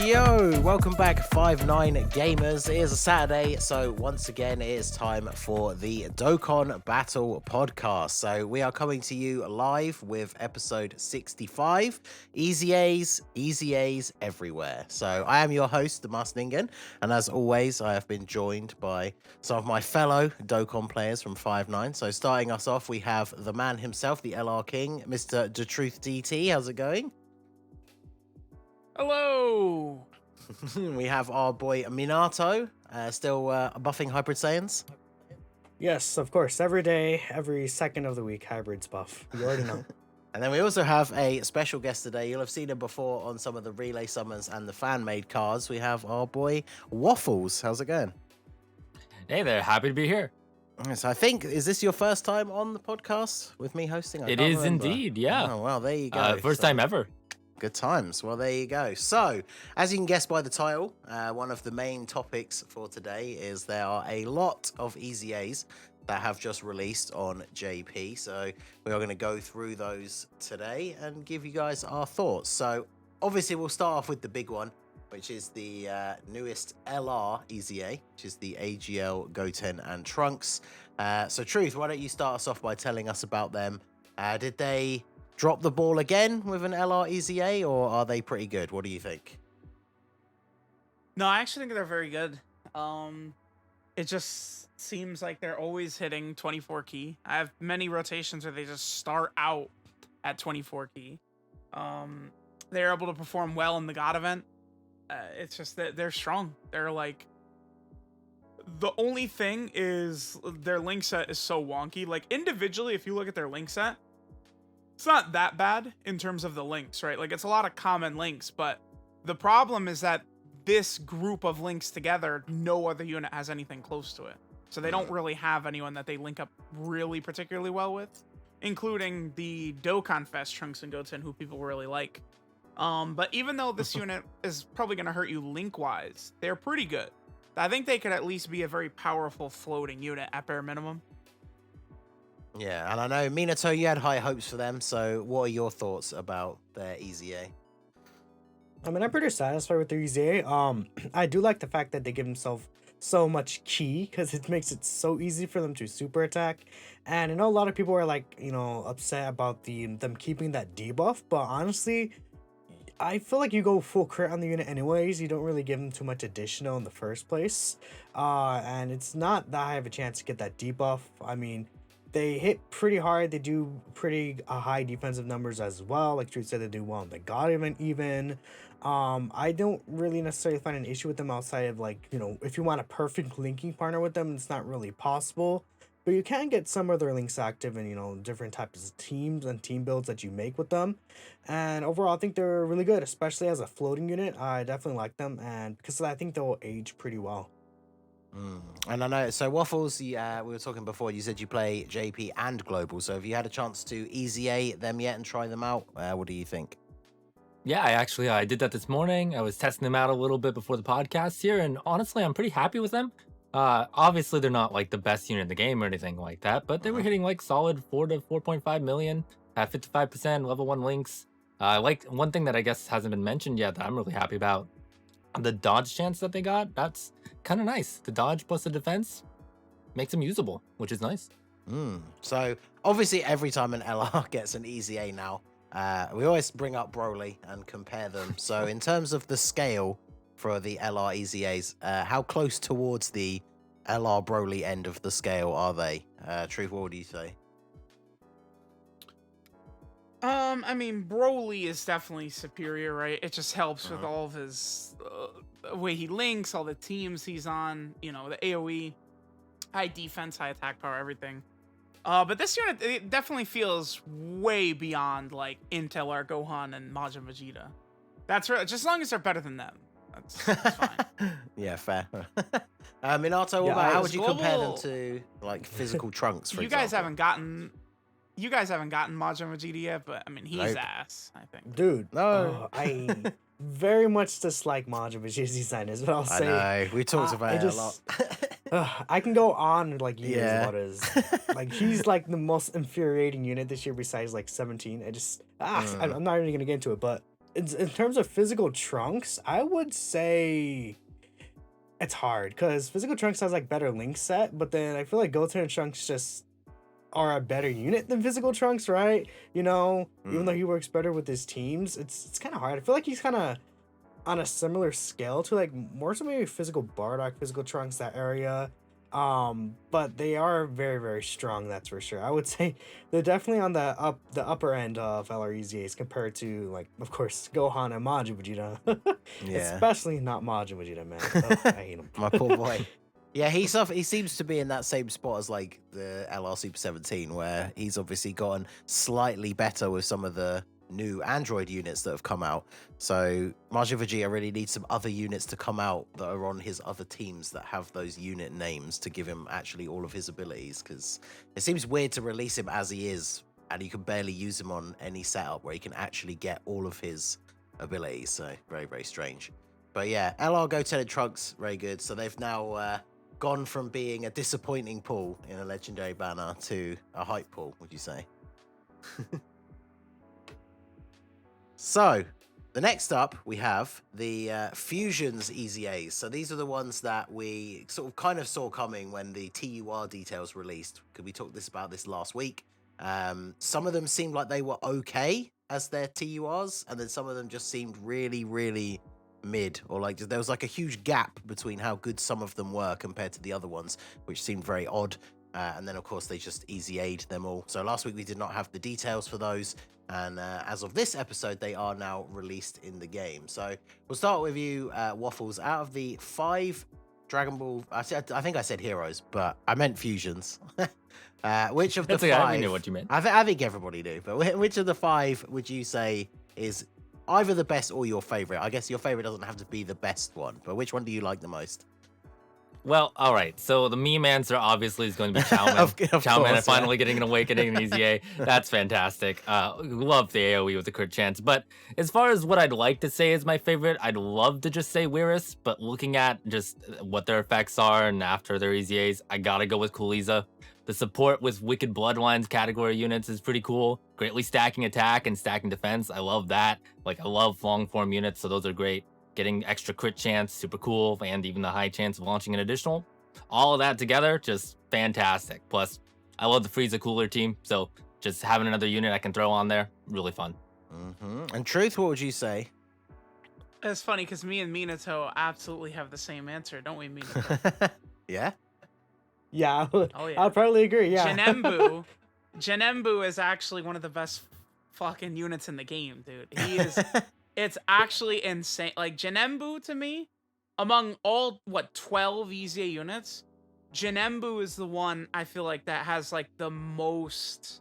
Yo, welcome back 5-9 gamers. It is a Saturday, so once again it is time for the Dokkan Battle podcast. So we are coming to you live with episode 65, EZAs everywhere. So I am your host, the Masked Ningen, and as always I have been joined by some of my fellow Dokkan players from 5-9. So starting us off, we have the man himself, the LR King, Mr. DaTruthDT. How's it going? Hello! We have our boy Minato, still buffing Hybrid Saiyans. Yes, of course. Every day, every second of the week, hybrids buff. You already know. And then we also have a special guest today. You'll have seen him before on some of the relay summons and the fan-made cards. We have our boy Waffles. How's it going? Hey there, happy to be here. So I think, is this your first time on the podcast with me hosting? It is indeed, yeah. Oh, well, there you go. First time ever. Good times. Well, there you go. So, as you can guess by the title, one of the main topics for today is there are a lot of EZAs that have just released on JP. So, we are going to go through those today and give you guys our thoughts. So, obviously, we'll start off with the big one, which is the newest LR EZA, which is the AGL, Goten, and Trunks. So, Truth, why don't you start us off by telling us about them? Did they drop the ball again with an LR EZA, or are they pretty good? What do you think? No, I actually think they're very good. It just seems like they're always hitting 24 key. I have many rotations where they just start out at 24 key. They're able to perform well in the God event. It's just that they're strong. They're like... The only thing is their link set is so wonky. Like, individually, if you look at their link set, it's not that bad in terms of the links, right? Like, it's a lot of common links, but the problem is that this group of links together, no other unit has anything close to it. So they don't really have anyone that they link up really particularly well with, including the Dokkan Fest Trunks and Goten, who people really like. But even though this unit is probably going to hurt you link-wise, they're pretty good. I think they could at least be a very powerful floating unit at bare minimum. Yeah, and I know, Minato, you had high hopes for them, so what are your thoughts about their EZA? I mean, I'm pretty satisfied with their EZA. I do like the fact that they give themselves so much ki, because it makes it so easy for them to super attack. And I know a lot of people are like, upset about them keeping that debuff, but honestly, I feel like you go full crit on the unit anyways. You don't really give them too much additional in the first place. And it's not that high of a chance to get that debuff. I mean, they hit pretty hard. They do pretty high defensive numbers as well. Like Truth said, they do well in the God event even. I don't really necessarily find an issue with them outside of, like, if you want a perfect linking partner with them, it's not really possible. But you can get some of their links active in, different types of teams and team builds that you make with them. And overall, I think they're really good, especially as a floating unit. I definitely like them, and because I think they'll age pretty well. And I know, so Waffles, we were talking before, you said you play JP and Global, so have you had a chance to EZA them yet and try them out? What do you think? Yeah, I did that this morning. I was testing them out a little bit before the podcast here, and honestly, I'm pretty happy with them. Obviously, they're not like the best unit in the game or anything like that, but they were hitting like solid 4 to 4.5 million at 55% level 1 links. Like, one thing that I guess hasn't been mentioned yet that I'm really happy about, the dodge chance that they got, that's kind of nice. The dodge plus the defense makes them usable, which is nice. So obviously every time an LR gets an EZA now, we always bring up Broly and compare them. So in terms of the scale for the LR EZAs, how close towards the LR Broly end of the scale are they? Truth, what would you say? I mean, Broly is definitely superior, right? It just helps with all of his way he links, all the teams he's on, the AoE, high defense, high attack power, everything. But this unit, it definitely feels way beyond, like, Intel or Gohan and Majin Vegeta. That's right, just as long as they're better than them. That's fine. Yeah, fair. Minato, how would you compare them to, like, physical Trunks, for example? You guys haven't gotten Majin Vegeta yet, but I mean, he's ass, I think. Dude, no. I very much dislike Majin Vegeta's design, is what I'll say. I know, we talked about it a lot. I can go on like years about his. Like, he's like the most infuriating unit this year besides like 17. I'm not even gonna get into it, but in terms of physical Trunks, I would say it's hard because physical Trunks has like better link set, but then I feel like Goten and Trunks just are a better unit than physical Trunks, right? You know, even though he works better with his teams, it's kind of hard. I feel like he's kind of on a similar scale to like more so maybe physical Bardock, physical Trunks, that area. But they are very, very strong, that's for sure. I would say they're definitely on the upper end of LR EZAs compared to, like, of course, Gohan and Majin Vegeta. Yeah. Especially not Majin Vegeta, man. Oh, I hate him. My poor boy. Yeah, he seems to be in that same spot as like the LR Super 17, where he's obviously gotten slightly better with some of the new Android units that have come out. So Majin Vegeta really needs some other units to come out that are on his other teams that have those unit names to give him actually all of his abilities, because it seems weird to release him as he is and you can barely use him on any setup where he can actually get all of his abilities. So very, very strange. But yeah, LR, Goten and Trunks, very good. So they've now gone from being a disappointing pull in a legendary banner to a hype pull, would you say? So, the next up, we have the Fusions EZAs. So these are the ones that we sort of kind of saw coming when the TUR details released. Because we talked about this last week. Some of them seemed like they were okay as their TURs, and then some of them just seemed really, really mid, or like there was like a huge gap between how good some of them were compared to the other ones, which seemed very odd. And then, of course, they just EZA'd them all. So last week we did not have the details for those. And as of this episode, they are now released in the game. So we'll start with you, Waffles. Out of the 5 Dragon Ball... I think I said heroes, but I meant fusions. Which of the 5... I knew what you meant. I think everybody knew. But which of the 5 would you say is either the best or your favorite? I guess your favorite doesn't have to be the best one. But which one do you like the most? Well, all right. So the meme answer obviously is going to be Chowman. Of Chowman course, finally getting an awakening in EZA. That's fantastic. Love the AoE with the crit chance. But as far as what I'd like to say is my favorite, I'd love to just say Whirus. But looking at just what their effects are and after their EZAs, I gotta go with Cool EZA. The support with Wicked Bloodlines category units is pretty cool. Greatly stacking attack and stacking defense. I love that. Like, I love long form units, so those are great. Getting extra crit chance, super cool, and even the high chance of launching an additional. All of that together, just fantastic. Plus, I love the Frieza Cooler team, so just having another unit I can throw on there, really fun. And Truth, what would you say? It's funny because me and Minato absolutely have the same answer, don't we, Minato? Yeah? Yeah, Oh, yeah. I'll probably agree, yeah. Janembu is actually one of the best fucking units in the game, dude. He is... It's actually insane. Like, Janembu, to me, among all, 12 EZA units, Janembu is the one I feel like that has, like, the most,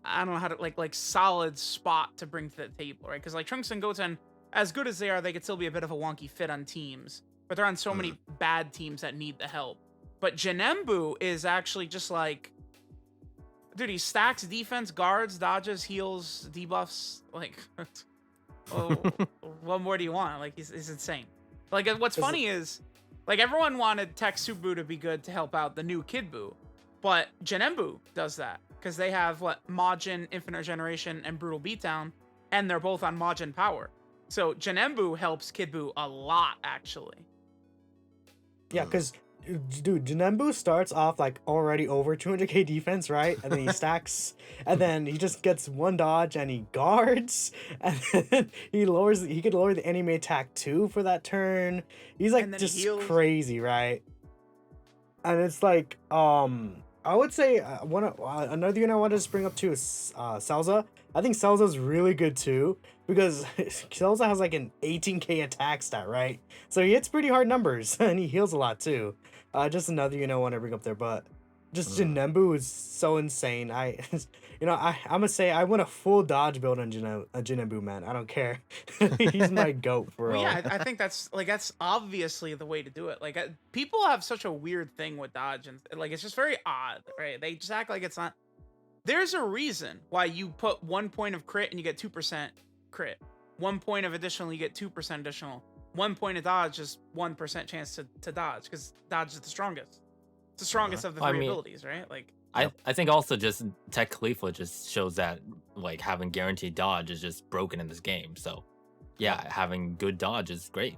I don't know how to, like solid spot to bring to the table, right? Because, like, Trunks and Goten, as good as they are, they could still be a bit of a wonky fit on teams. But they're on so many bad teams that need the help. But Janembu is actually just, like, dude, he stacks defense, guards, dodges, heals, debuffs, like... Oh, what more do you want? Like, he's insane. Like, what's funny is, like, everyone wanted Tech Super to be good to help out the new Kid Buu, but Janembu does that because they have Majin, Infinite Generation, and Brutal Beatdown, and they're both on Majin Power. So Janembu helps Kid Buu a lot, actually. Yeah, because, dude, Janembu starts off like already over 200k defense, right? And then he stacks, and then he just gets one dodge and he guards, and then he could lower the enemy attack too for that turn. He's like just crazy, right? And it's like, I would say another unit I wanted to bring up too is Celza. I think Celza's really good too, because Celza has like an 18k attack stat, right? So he hits pretty hard numbers, and he heals a lot too. Just another unit I want to bring up there, but just Janembu is so insane. I'm gonna say I want a full dodge build on Janembu, man. I don't care. He's my goat for real. Yeah, I think that's obviously the way to do it. Like, people have such a weird thing with dodge, and like, it's just very odd, right? They just act like it's not. There's a reason why you put 1 point of crit and you get 2% crit. 1 point of additional, you get 2% additional. 1 point of dodge is 1% chance to dodge, because dodge is the strongest. It's the strongest of the three abilities, right? Like, I think also just Tech Khalifa just shows that, like, having guaranteed dodge is just broken in this game. So yeah, having good dodge is great.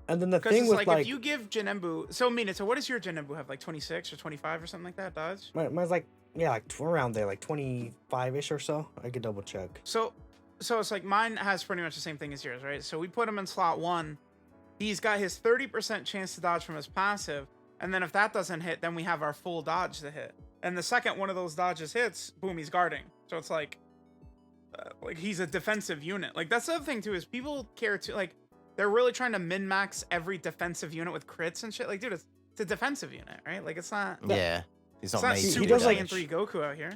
And then the Because thing it's with like, if you give Janembu, so Minato, what does your Janembu have? Like 26 or 25 or something like that dodge? mine's like, yeah, like around there, like 25-ish or so. I could double check. So it's like mine has pretty much the same thing as yours, right? So we put him in slot 1. He's got his 30% chance to dodge from his passive, and then if that doesn't hit, then we have our full dodge to hit. And the second one of those dodges hits, boom, he's guarding. So it's like he's a defensive unit. Like that's the other thing too, is people care too, like they're really trying to min-max every defensive unit with crits and shit. Like, dude, it's a defensive unit, right? Like it's not. Yeah, he's not It's not made to Super do does, like- Saiyan 3 Goku out here.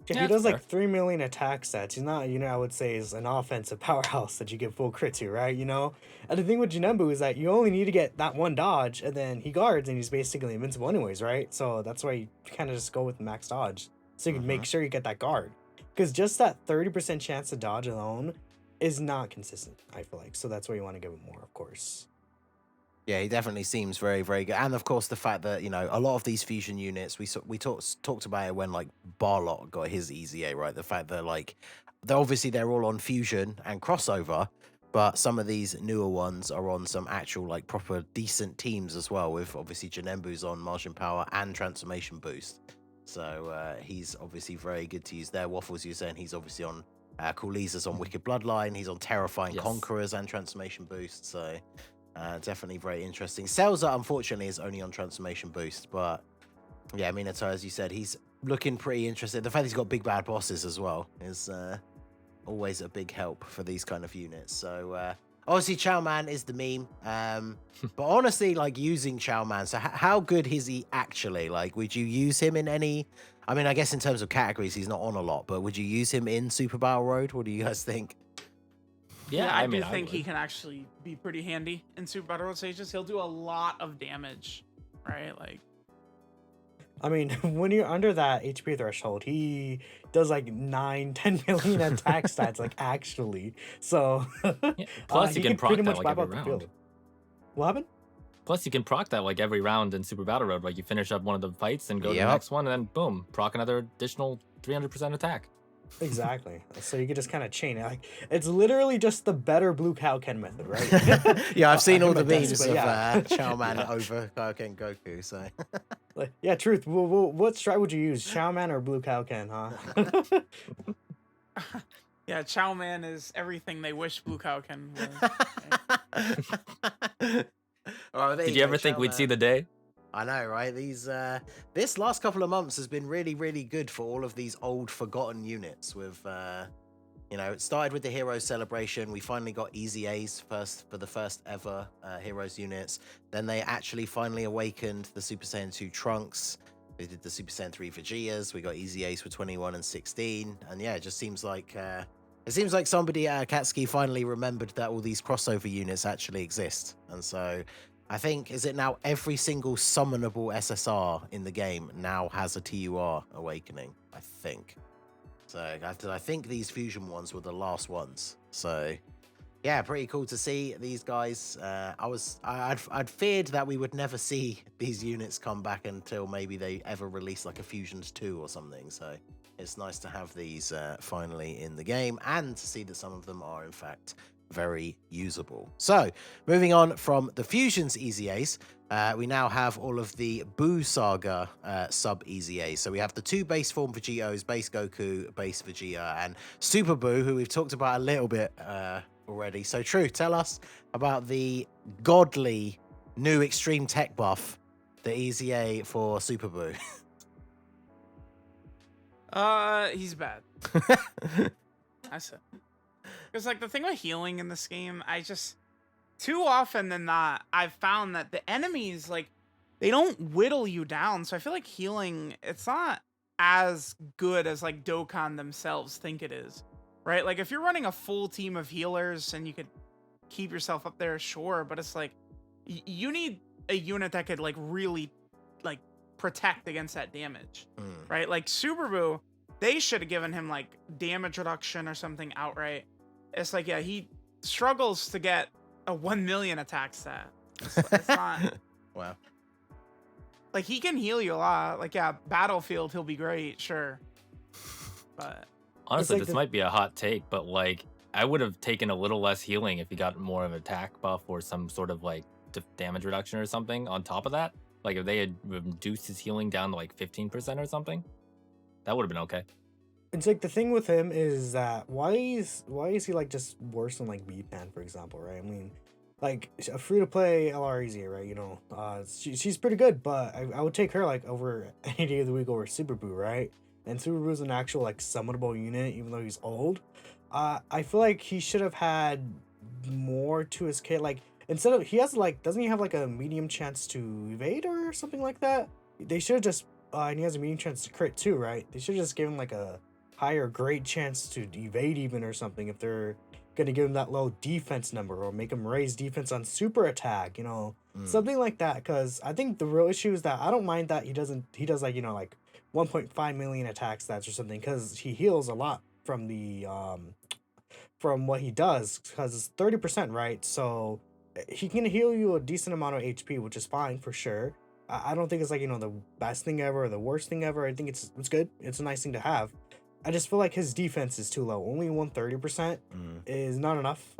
Yeah, Yeah, he that's does like fair. 3 million attack stats. He's not, I would say is an offensive powerhouse that you get full crit to, right? And the thing with Janembu is that you only need to get that one dodge, and then he guards, and he's basically invincible anyways, right? So that's why you kind of just go with max dodge, so you can make sure you get that guard. Because just that 30% chance to dodge alone is not consistent, I feel like. So that's why you want to give it more, of course. Yeah, he definitely seems very, very good. And of course, the fact that, a lot of these fusion units, we talked about it when, like, Barlot got his EZA, right? The fact that, like, they're all on fusion and crossover, but some of these newer ones are on some actual, like, proper decent teams as well, with obviously Janembu's on Margin Power and Transformation Boost. So he's obviously very good to use there. Waffles, you're saying he's obviously on Cool EZA's on Wicked Bloodline. He's on Terrifying Yes. Conquerors and Transformation Boost. So definitely very interesting. Selza, unfortunately, is only on Transformation Boost. But yeah, Minato, as you said, he's looking pretty interesting. The fact he's got big bad bosses as well is always a big help for these kind of units. So obviously, Chow Man is the meme. But honestly, like, using Chow Man, so how good is he actually? Like, would you use him in any... I mean, I guess in terms of categories, he's not on a lot, but would you use him in Super Battle Road? What do you guys think? Yeah, I mean, do think he would. can actually be pretty handy in Super Battle Road stages. He'll do a lot of damage, right? Like, I mean, when you're under that HP threshold, he does like 9-10 million attack stats, like actually. So Yeah, plus you he can could pretty proc that much like wipe every out the round. field. What happened? Plus you can proc that like every round in Super Battle Road. Like you finish up one of the fights and go to the Yep. next one, and then boom, proc another additional 300% attack. Exactly. So you could just kind of chain it. Like it's literally just the better Blue Cow Ken method, right? Yeah, I've seen I all the meant that, memes but of yeah. Chow Man Yeah. over Kaioken Goku, so... Like, yeah, truth. What strat would you use, Chow Man or Blue Cow Ken, huh? yeah, Chow Man is everything they wish Blue Cow can was. Right? Oh, there Did you go, ever think Chow we'd see Man. the day? I know, right? This last couple of months has been really, really good for all of these old forgotten units. With it started with the Heroes Celebration. We finally got EZAs for the first ever Heroes units. Then they actually finally awakened the Super Saiyan 2 Trunks. They did the Super Saiyan 3 Vegetas. We got EZAs for 21 and 16. And yeah, it just seems like somebody at Akatsuki finally remembered that all these crossover units actually exist. And so I think, is it now every single summonable SSR in the game now has a TUR awakening? I think. So I think these fusion ones were the last ones. So yeah, pretty cool to see these guys. I'd feared that we would never see these units come back until maybe they ever release like a Fusions 2 or something. So it's nice to have these finally in the game and to see that some of them are in fact very usable. So moving on from the Fusions EZAs, we now have all of the Buu Saga sub EZAs. So we have the 2 base form Vegetos, base Goku, base Vegeta, and Super Buu, who we've talked about a little bit already. So True, tell us about the godly new extreme tech buff, the EZA for Super Buu. He's bad. I said. Because, like, the thing with healing in this game, too often than not, I've found that the enemies, like, they don't whittle you down. So I feel like healing, it's not as good as, like, Dokkan themselves think it is, right? Like, if you're running a full team of healers and you could keep yourself up there, sure. But it's like, you need a unit that could, like, really, like, protect against that damage, right? Like, Super Buu, they should have given him, like, damage reduction or something outright. It's like, yeah, he struggles to get a 1 million attack stat. It's not... Wow. Like, he can heal you a lot. Like, yeah, Battlefield, he'll be great, sure. But... Honestly, like this the- might be a hot take, but like I would have taken a little less healing if he got more of an attack buff or some sort of like damage reduction or something on top of that. Like if they had reduced his healing down to like 15% or something, that would have been okay. It's like the thing with him is that why is he like just worse than like B-Pan, for example, right? I mean, like a free to play LR EZA, right? You know, she's pretty good, but I would take her like over any day of the week over Super Boo, right? And Super Boo's an actual like summonable unit, even though he's old. I feel like he should have had more to his kit. Like instead of he has like doesn't he have like a medium chance to evade or something like that? They should have just and he has a medium chance to crit too, right? They should have just given like a higher great chance to evade even or something if they're gonna give him that low defense number, or make him raise defense on super attack, you know, something like that. Because I think the real issue is that I don't mind that he does like, you know, like 1.5 million attack stats or something, because he heals a lot from the from what he does, because it's 30%, right? So he can heal you a decent amount of HP, which is fine for sure. I don't think it's like, you know, the best thing ever or the worst thing ever. I think it's good. It's a nice thing to have. I just feel like his defense is too low. Only 130% is not enough.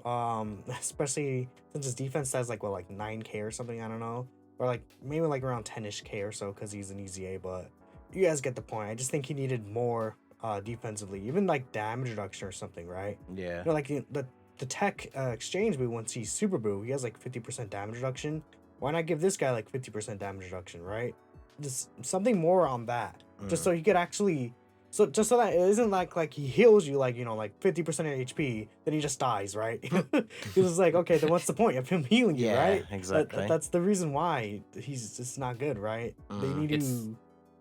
Especially since his defense has like, what, like 9k or something, I don't know. Or like maybe like around 10ish k or so, because he's an EZA, but you guys get the point. I just think he needed more defensively, even like damage reduction or something, right? Yeah. You know, like the tech exchange boot, once he's Super Boo, he has like 50% damage reduction. Why not give this guy like 50% damage reduction, right? Just something more on that, just so he could actually. So just so that it isn't like he heals you like, you know, like 50% of HP, then he just dies, right? He was like, okay, then what's the point of him healing you, right? Exactly. That's the reason why he's just not good, right? They need to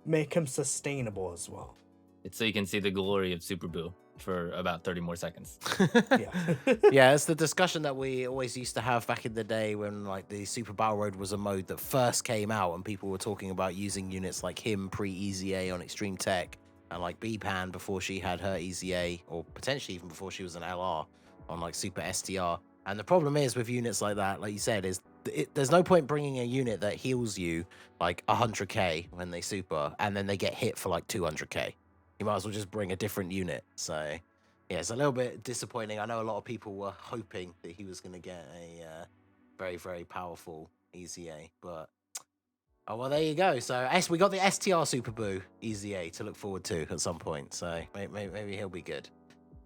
make him sustainable as well. It's so you can see the glory of Super Boo for about 30 more seconds. Yeah. Yeah, it's the discussion that we always used to have back in the day when like the Super Battle Road was a mode that first came out, and people were talking about using units like him pre-EZA on Extreme Tech, and like B-Pan before she had her EZA, or potentially even before she was an LR on like Super STR. And the problem is with units like that, like you said, is there's no point bringing a unit that heals you like 100k when they super, and then they get hit for like 200k. You might as well just bring a different unit. So yeah, it's a little bit disappointing. I know a lot of people were hoping that he was going to get a very, very powerful EZA, but oh, well, there you go. So we got the STR Super Boo EZA to look forward to at some point. So maybe he'll be good.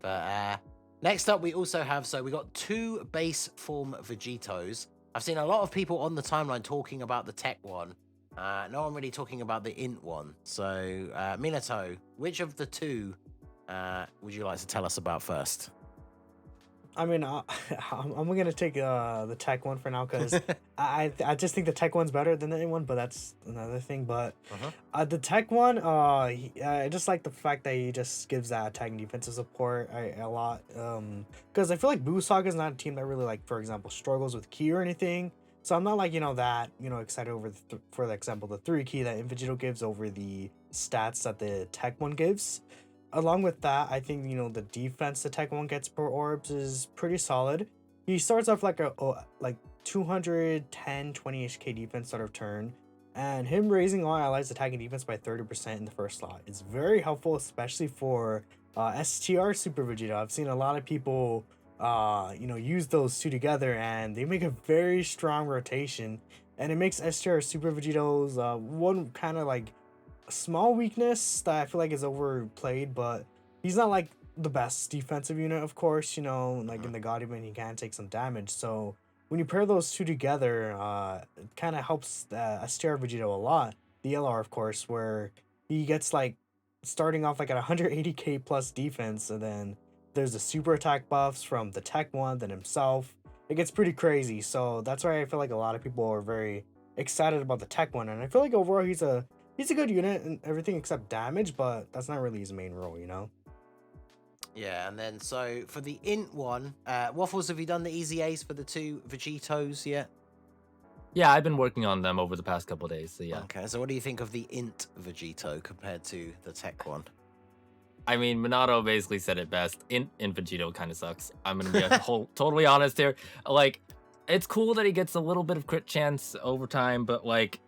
But next up, we also have, so we got 2 base form Vegetos. I've seen a lot of people on the timeline talking about the tech one. No one really talking about the int one. So Minato, which of the 2 would you like to tell us about first? I mean, I'm gonna take the tech one for now, because I just think the tech one's better than the int one, but that's another thing. But the tech one, I just like the fact that he just gives that attack and defensive support a lot. Because I feel like Boo Saga is not a team that really, like, for example, struggles with key or anything. So I'm not like, you know, that, you know, excited over for example the 3 key that Vegito gives over the stats that the tech one gives. Along with that, I think, you know, the defense the tech one gets per orbs is pretty solid. He starts off like a 210 20ish k defense start of turn, and him raising all allies attacking defense by 30% in the first slot is very helpful, especially for STR Super Vegeta. I've seen a lot of people you know, use those 2 together, and they make a very strong rotation, and it makes STR Super Vegeto's one kind of like small weakness that I feel like is overplayed, but he's not like the best defensive unit, of course, you know, like in the God Event he can take some damage. So when you pair those 2 together, it kind of helps STR Vegito a lot. The LR, of course, where he gets like starting off like at 180k plus defense, and then there's the super attack buffs from the tech one, then himself. It gets pretty crazy. So that's why I feel like a lot of people are very excited about the tech one, and I feel like overall he's a good unit and everything except damage, but that's not really his main role, you know? Yeah, and then so for the int one, Waffles, have you done the EZAs for the 2 Vegetos yet? Yeah, I've been working on them over the past couple of days, so yeah. Okay, so what do you think of the int Vegito compared to the tech one? I mean, Minato basically said it best. Int Vegito kind of sucks. I'm gonna be totally honest here. Like, it's cool that he gets a little bit of crit chance over time, but like,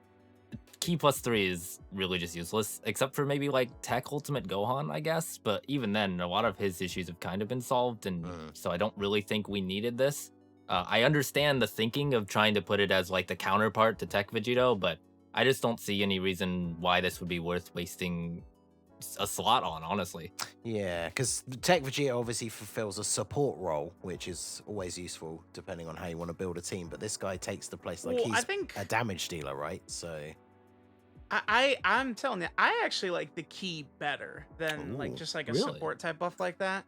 Key plus 3 is really just useless, except for maybe like Tech Ultimate Gohan, I guess. But even then, a lot of his issues have kind of been solved, and so I don't really think we needed this. I understand the thinking of trying to put it as like the counterpart to Tech Vegito, but I just don't see any reason why this would be worth wasting a slot on, honestly. Yeah, because Tech Vegeta obviously fulfills a support role, which is always useful depending on how you want to build a team. But this guy takes the place, like, Well, he's I think a damage dealer, right? So I'm telling you, I actually like the key better than like Ooh, just like a really? support type buff like that.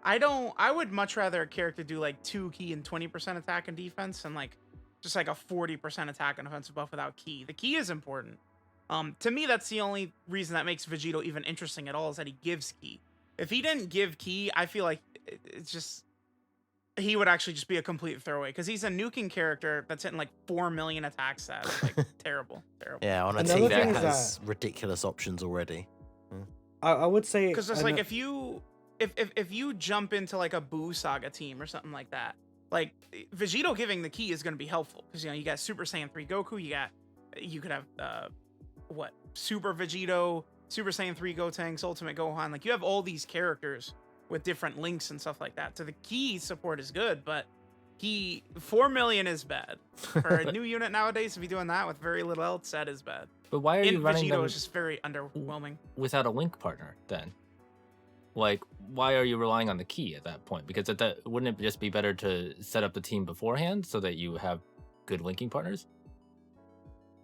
I would much rather a character do like 2 key and 20% attack and defense and like just like a 40% attack and offensive buff without key. The key is important. To me, that's the only reason that makes Vegito even interesting at all, is that he gives key. If he didn't give key, I feel like it's just, he would actually just be a complete throwaway, because he's a nuking character that's hitting like 4 million attack stats. Like terrible. yeah, on a Another team thing that is has ridiculous options already. I would say Because it's like if you jump into like a Buu Saga team or something like that, like Vegito giving the key is going to be helpful, because you got Super Saiyan 3 Goku, you could have Super Vegito, Super Saiyan 3 Gotenks, Ultimate Gohan. Like you have all these characters with different links and stuff like that. So the key support is good, but 4 million is bad for a new unit nowadays. If you're doing that with very little else, that is bad. But why are you running Vegito them is just very underwhelming. without a link partner then? Like, why are you relying on the key at that point? Because wouldn't it just be better to set up the team beforehand so that you have good linking partners?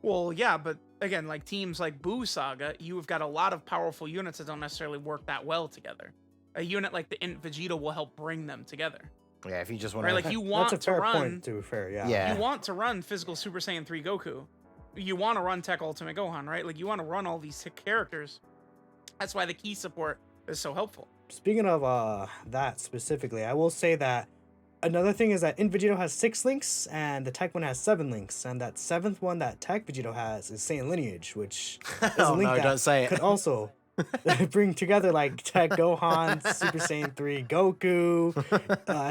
Well, yeah, but again, like teams like Buu Saga, you've got a lot of powerful units that don't necessarily work that well together. A unit like the Int Vegeta will help bring them together. Yeah, if you just want Right, to... like you want that's a to fair run, point, to be fair, Yeah. you want to run physical Super Saiyan 3 Goku. You want to run Tech Ultimate Gohan, right? Like you want to run all these characters. That's why the key support is so helpful. Speaking of that specifically, I will say that another thing is that in Vegito has 6 links and the Tech one has 7 links, and that 7th one that Tech Vegito has is Saiyan Lineage, which is a Oh link no, that don't say could it. also bring together like Tech Gohan, Super Saiyan 3 Goku,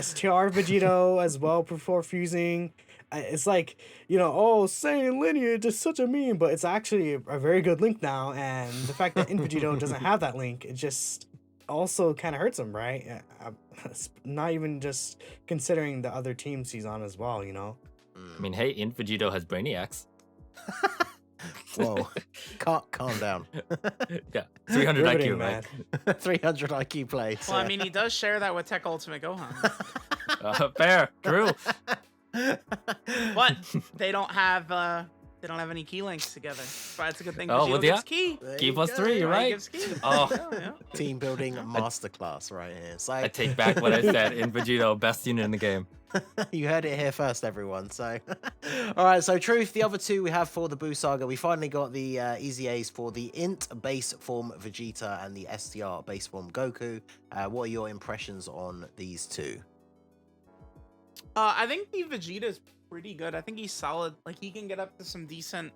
STR Vegito as well before fusing. It's like, oh, Saiyan Lineage is such a meme, but it's actually a very good link now, and the fact that in Vegito doesn't have that link, it just also kind of hurts him, right? Not even just considering the other teams he's on as well, I mean, hey, Int Vegito has Brainiacs. Whoa, calm down. Yeah, 300 Riveting, IQ, man. right? 300 IQ plays. Well, I mean, he does share that with Tech Ultimate Gohan, Fair, true. but they don't have any key links together. But it's a good thing. Oh, Vegito well, gives yeah. key. There Key you plus go. 3, you're Right, he right. gives key. Oh. Yeah. Team building masterclass right here. So I take back what I said. Int Vegito, best unit in the game. you heard it here first, everyone. So, all right. So, truth. The other two we have for the Buu Saga, we finally got the EZAs for the Int base form Vegeta and the STR base form Goku. What are your impressions on these two? I think the Vegeta is pretty good. I think he's solid. Like he can get up to some decent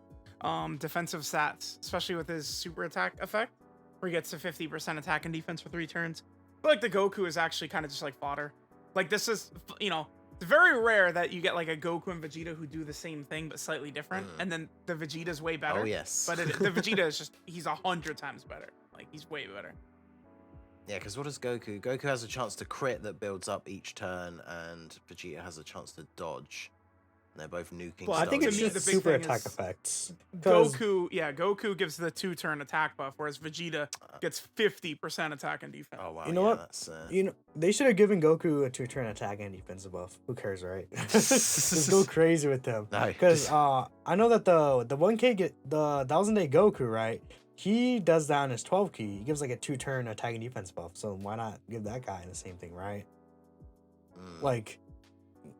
defensive stats, especially with his super attack effect, where he gets to 50% attack and defense for 3 turns. But like the Goku is actually kind of just like fodder. Like this is, it's very rare that you get like a Goku and Vegeta who do the same thing but slightly different, and then the Vegeta's way better. Oh yes. But the Vegeta is he's 100 times better. Like he's way better. Yeah, because what does Goku? Goku has a chance to crit that builds up each turn, and Vegeta has a chance to dodge. And they're both nuking. Well, I think To it's me, just the big super thing attack is effects. 'Cause- Goku gives the 2-turn attack buff, whereas Vegeta gets 50% attack and defense. Oh wow. You know yeah, what? That's, They should have given Goku a 2-turn attack and defensive buff. Who cares, right? Just go crazy with them. No. Because I know that the 1K the 1000-day Goku, right? He does that on his 12 key. He gives like a 2-turn attack and defense buff. So why not give that guy the same thing, right? Like,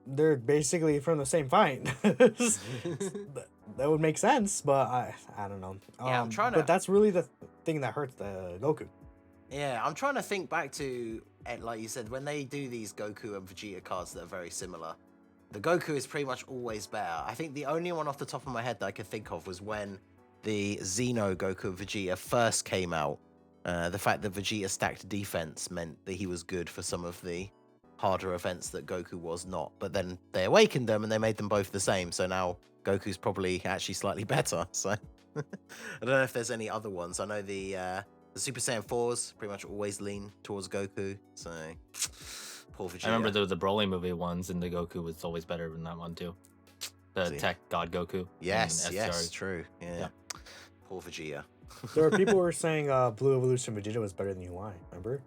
they're basically from the same fight. That would make sense, but I don't know. Yeah, I'm trying to- But that's really the thing that hurts the Goku. Yeah, I'm trying to think back to, like you said, when they do these Goku and Vegeta cards that are very similar, the Goku is pretty much always better. I think the only one off the top of my head that I could think of was when the Xeno Goku and Vegeta first came out. The fact that Vegeta stacked defense meant that he was good for some of the harder events that Goku was not. But then they awakened them and they made them both the same. So now Goku's probably actually slightly better. So I don't know if there's any other ones. I know the Super Saiyan 4s pretty much always lean towards Goku. So poor Vegeta. I remember the Broly movie ones, and the Goku was always better than that one too. The See. Tech God Goku. Yes, in yes, STRs. true. Yeah. Yeah. Poor Vegeta. There were people who were saying Blue Evolution Vegeta was better than UI. Remember?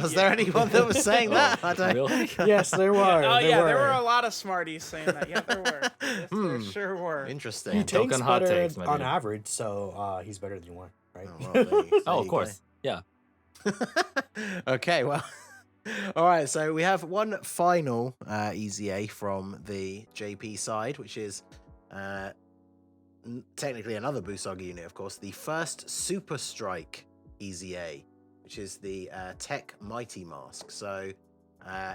Was there anyone that was saying that? I don't. Really? Yes, there were. Oh yeah, there were were. a lot of smarties saying that. Yeah, there were. Yes, there sure were. He Interesting. takes Dokkan hot better takes, my on dude. average, so he's better than UI, right? Oh, well, there Oh, you of course. Yeah. go. Okay, well. All right, so we have one final EZA from the JP side, which is technically another Buu Saga unit, of course, the first Super Strike EZA, which is the Tech Mighty Mask. So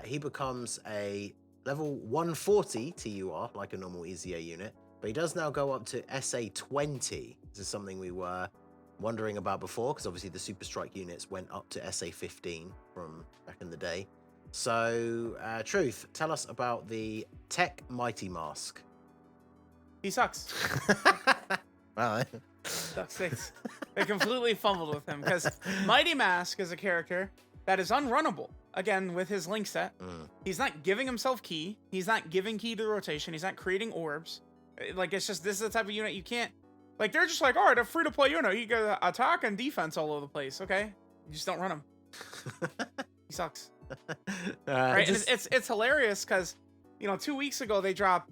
he becomes a level 140 TUR, like a normal EZA unit, but he does now go up to SA 20. This is something we were wondering about before, because obviously the Super Strike units went up to SA 15 from back in the day. So, Truth, tell us about the Tech Mighty Mask. He sucks. Well, Sucks. They completely fumbled with him because Mighty Mask is a character that is unrunnable. Again, with his link set, he's not giving himself ki. He's not giving ki to the rotation. He's not creating orbs. Like, it's just, this is the type of unit you can't. Like, they're just like, all right, a free-to-play unit. You got attack and defense all over the place. Okay, you just don't run him. He sucks. Right? just- And it's hilarious because, 2 weeks ago they dropped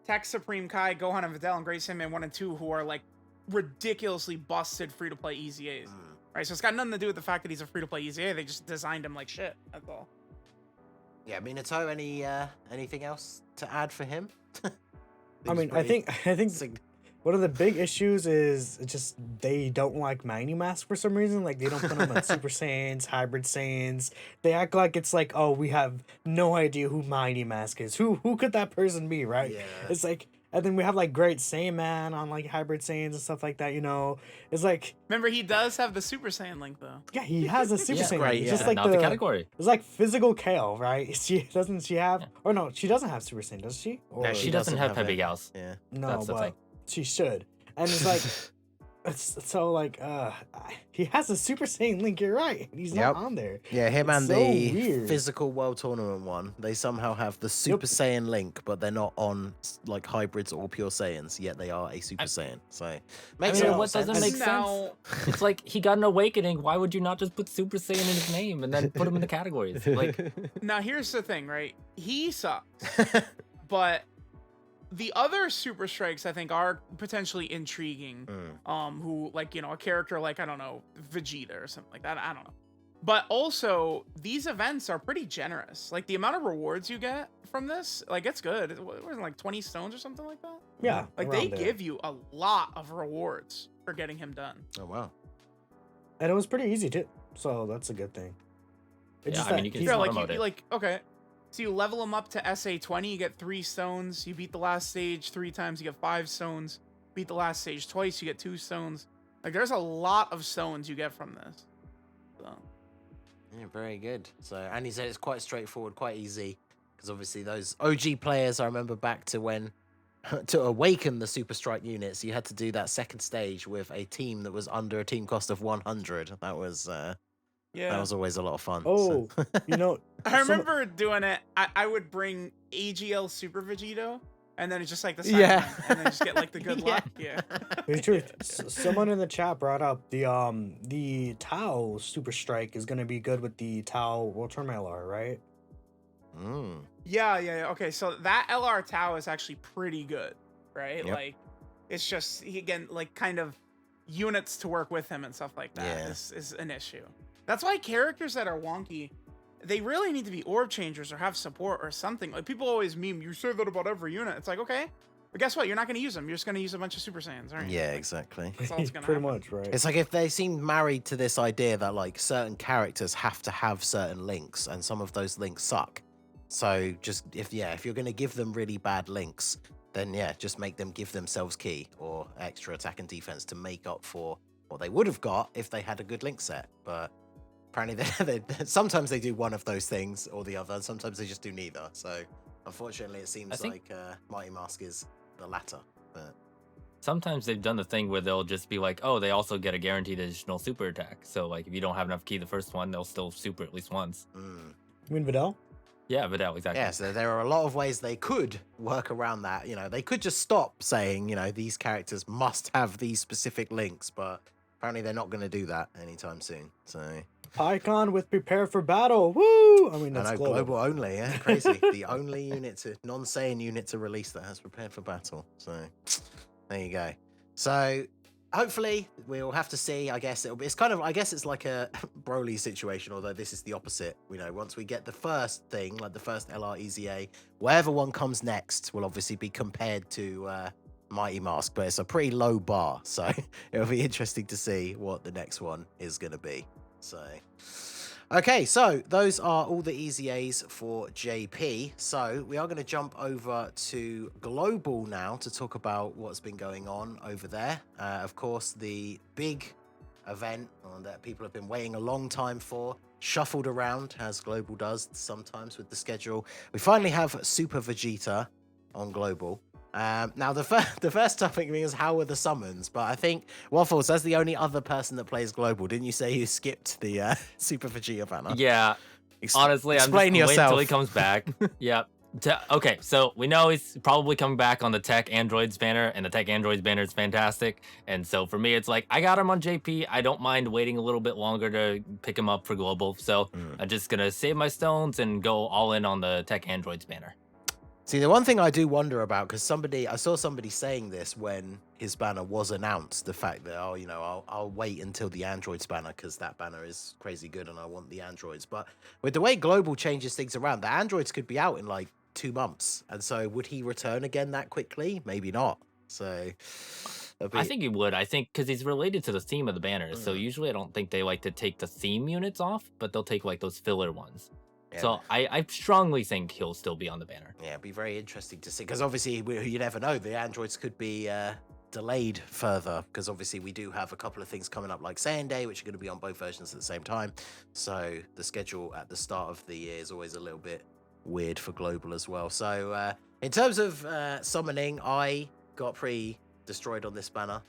Tech Supreme Kai, Gohan, and Videl, and Great Saiyaman 1 and 2, who are like ridiculously busted free-to-play EZAs. Right? So it's got nothing to do with the fact that he's a free-to-play EZA. They just designed him like shit. That's all. Yeah, Minato, anything else to add for him? I mean, I think one of the big issues is just they don't like Mighty Mask for some reason. Like, they don't put them on Super Saiyans, Hybrid Saiyans. They act like it's like, oh, we have no idea who Mighty Mask is. Who could that person be, right? Yeah. It's like, and then we have like Great Saiyaman on like Hybrid Saiyans and stuff like that. It's like, Remember, he does have the Super Saiyan link though. yeah, he has a Super Yeah, Saiyan. great, It's just yeah. like Not the category. It's like physical Kale, right? Doesn't she have? Or no, she doesn't have Super Saiyan, does she? Or, No, She doesn't have heavy it. gals. Yeah. no, that's the but thing. she should. And it's like, it's so like, he has a Super Saiyan link. You're right. He's Yep. not on there. Yeah, him It's and so the weird. physical world tournament one, they somehow have the Super Saiyan link, but they're not on like hybrids or pure Saiyans, yet they are a Super Saiyan. So I makes mean, a lot what of sense. doesn't make Now- sense? It's like he got an awakening. Why would you not just put Super Saiyan in his name and then put him in the categories? Like, Now here's the thing, right? He sucks, but the other Super Strikes I think are potentially intriguing. Who like a character like, I don't know, Vegeta or something like that. I don't know. But also these events are pretty generous. Like the amount of rewards you get from this, like it's good. It wasn't like 20 stones or something like that. Yeah. Like they around there. give you a lot of rewards for getting him done. Oh wow. And it was pretty easy too. So that's a good thing. It's Yeah, just I mean, that you can he's Yeah, still like promote you it. like okay. So you level him up to SA 20, you get 3 stones. You beat the last stage 3 times, you get 5 stones. Beat the last stage twice, you get 2 stones. Like there's a lot of stones you get from this. So Yeah, very good. So, and he said it's quite straightforward, quite easy, because obviously those OG players, I remember back to when, to awaken the Super Strike units, you had to do that second stage with a team that was under a team cost of 100. That was yeah. that was always a lot of fun. Oh, so. I remember doing it. I would bring AGL Super Vegito, and then it's just like the second Yeah. one, and then just get like the good luck. Yeah. The truth. Someone in the chat brought up the Tau Super Strike is gonna be good with the Tau World Tournament LR, right? Yeah. Okay, so that LR Tau is actually pretty good, right? Yep. Like, it's just again like kind of units to work with him and stuff like that Yeah. is an issue. That's why characters that are wonky, they really need to be orb changers or have support or something. Like people always meme, you say that about every unit. It's like, okay, but guess what? You're not going to use them. You're just going to use a bunch of Super Saiyans, aren't you? Yeah, Like, exactly. that's all it's going to Pretty happen. much, right? It's like if they seem married to this idea that like certain characters have to have certain links, and some of those links suck. So just if you're going to give them really bad links, then yeah, just make them give themselves key or extra attack and defense to make up for what they would have got if they had a good link set. But apparently, sometimes they do one of those things or the other. Sometimes they just do neither. So unfortunately, it seems I think- like Mighty Mask is the latter. But sometimes they've done the thing where they'll just be like, oh, they also get a guaranteed additional super attack. So like if you don't have enough ki the first one, they'll still super at least once. You mean Videl? Yeah, Videl, exactly. Yeah, so there are a lot of ways they could work around that. You know, they could just stop saying, you know, these characters must have these specific links, but apparently they're not going to do that anytime soon. So PyCon with prepare for battle. Woo! I mean, that's I know, global only, yeah, crazy. The only non-Saiyan unit to release that has prepared for battle. So there you go. So hopefully we'll have to see. I guess it's kind of, I guess it's like a Broly situation, although this is the opposite. You know, once we get the first thing, like the first LR EZA, whatever one comes next will obviously be compared to Mighty Mask, but it's a pretty low bar, so it'll be interesting to see what the next one is going to be. So okay, so those are all the EZAs for JP. So we are going to jump over to Global now to talk about what's been going on over there. Of course, the big event that people have been waiting a long time for, shuffled around as Global does sometimes with the schedule. We finally have Super Vegeta on Global. Now the first topic is how were the summons, but I think Waffles, as the only other person that plays Global, didn't you say you skipped the Super Vegeta banner? Yeah, honestly, explain I'm just waiting yourself until he comes back. Yeah. Okay, so we know he's probably coming back on the Tech Androids banner, and the Tech Androids banner is fantastic. And so for me, it's like, I got him on JP. I don't mind waiting a little bit longer to pick him up for Global. So I'm just going to save my stones and go all in on the Tech Androids banner. See, the one thing I do wonder about, because I saw somebody saying this when his banner was announced, the fact that, oh, you know, I'll wait until the Androids banner because that banner is crazy good and I want the Androids. But with the way Global changes things around, the Androids could be out in like 2 months. And so would he return again that quickly? Maybe not. So I think he would. I think because he's related to the theme of the banners. So usually I don't think they like to take the theme units off, but they'll take like those filler ones. Yeah. So I strongly think he'll still be on the banner. Yeah, it'd be very interesting to see, because obviously you never know. The Androids could be delayed further, because obviously we do have a couple of things coming up like Saiyan Day, which are going to be on both versions at the same time. So the schedule at the start of the year is always a little bit weird for Global as well. So in terms of summoning, I got pretty destroyed on this banner.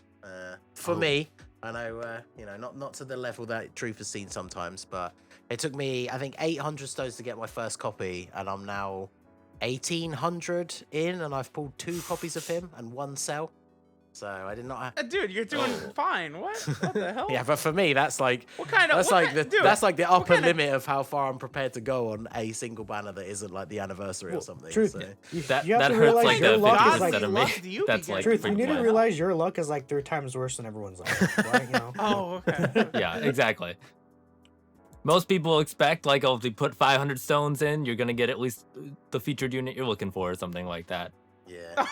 For me, I know, you know, not to the level that Truth has seen sometimes, but it took me, I think, 800 stones to get my first copy, and I'm now 1,800 in, and I've pulled 2 copies of him and 1 cell. So I did not. Dude, you're doing fine. What the hell? Yeah, but for me, that's like that's like the upper limit of how far I'm prepared to go on a single banner that isn't like the anniversary or something. Truth, so. That hurts like the 50% of me. That's like Truth, you need to realize your luck is like 3 times worse than everyone's luck, right? You know? Oh, okay. Yeah, exactly. Most people expect, like, oh, if you put 500 stones in, you're going to get at least the featured unit you're looking for or something like that. Yeah.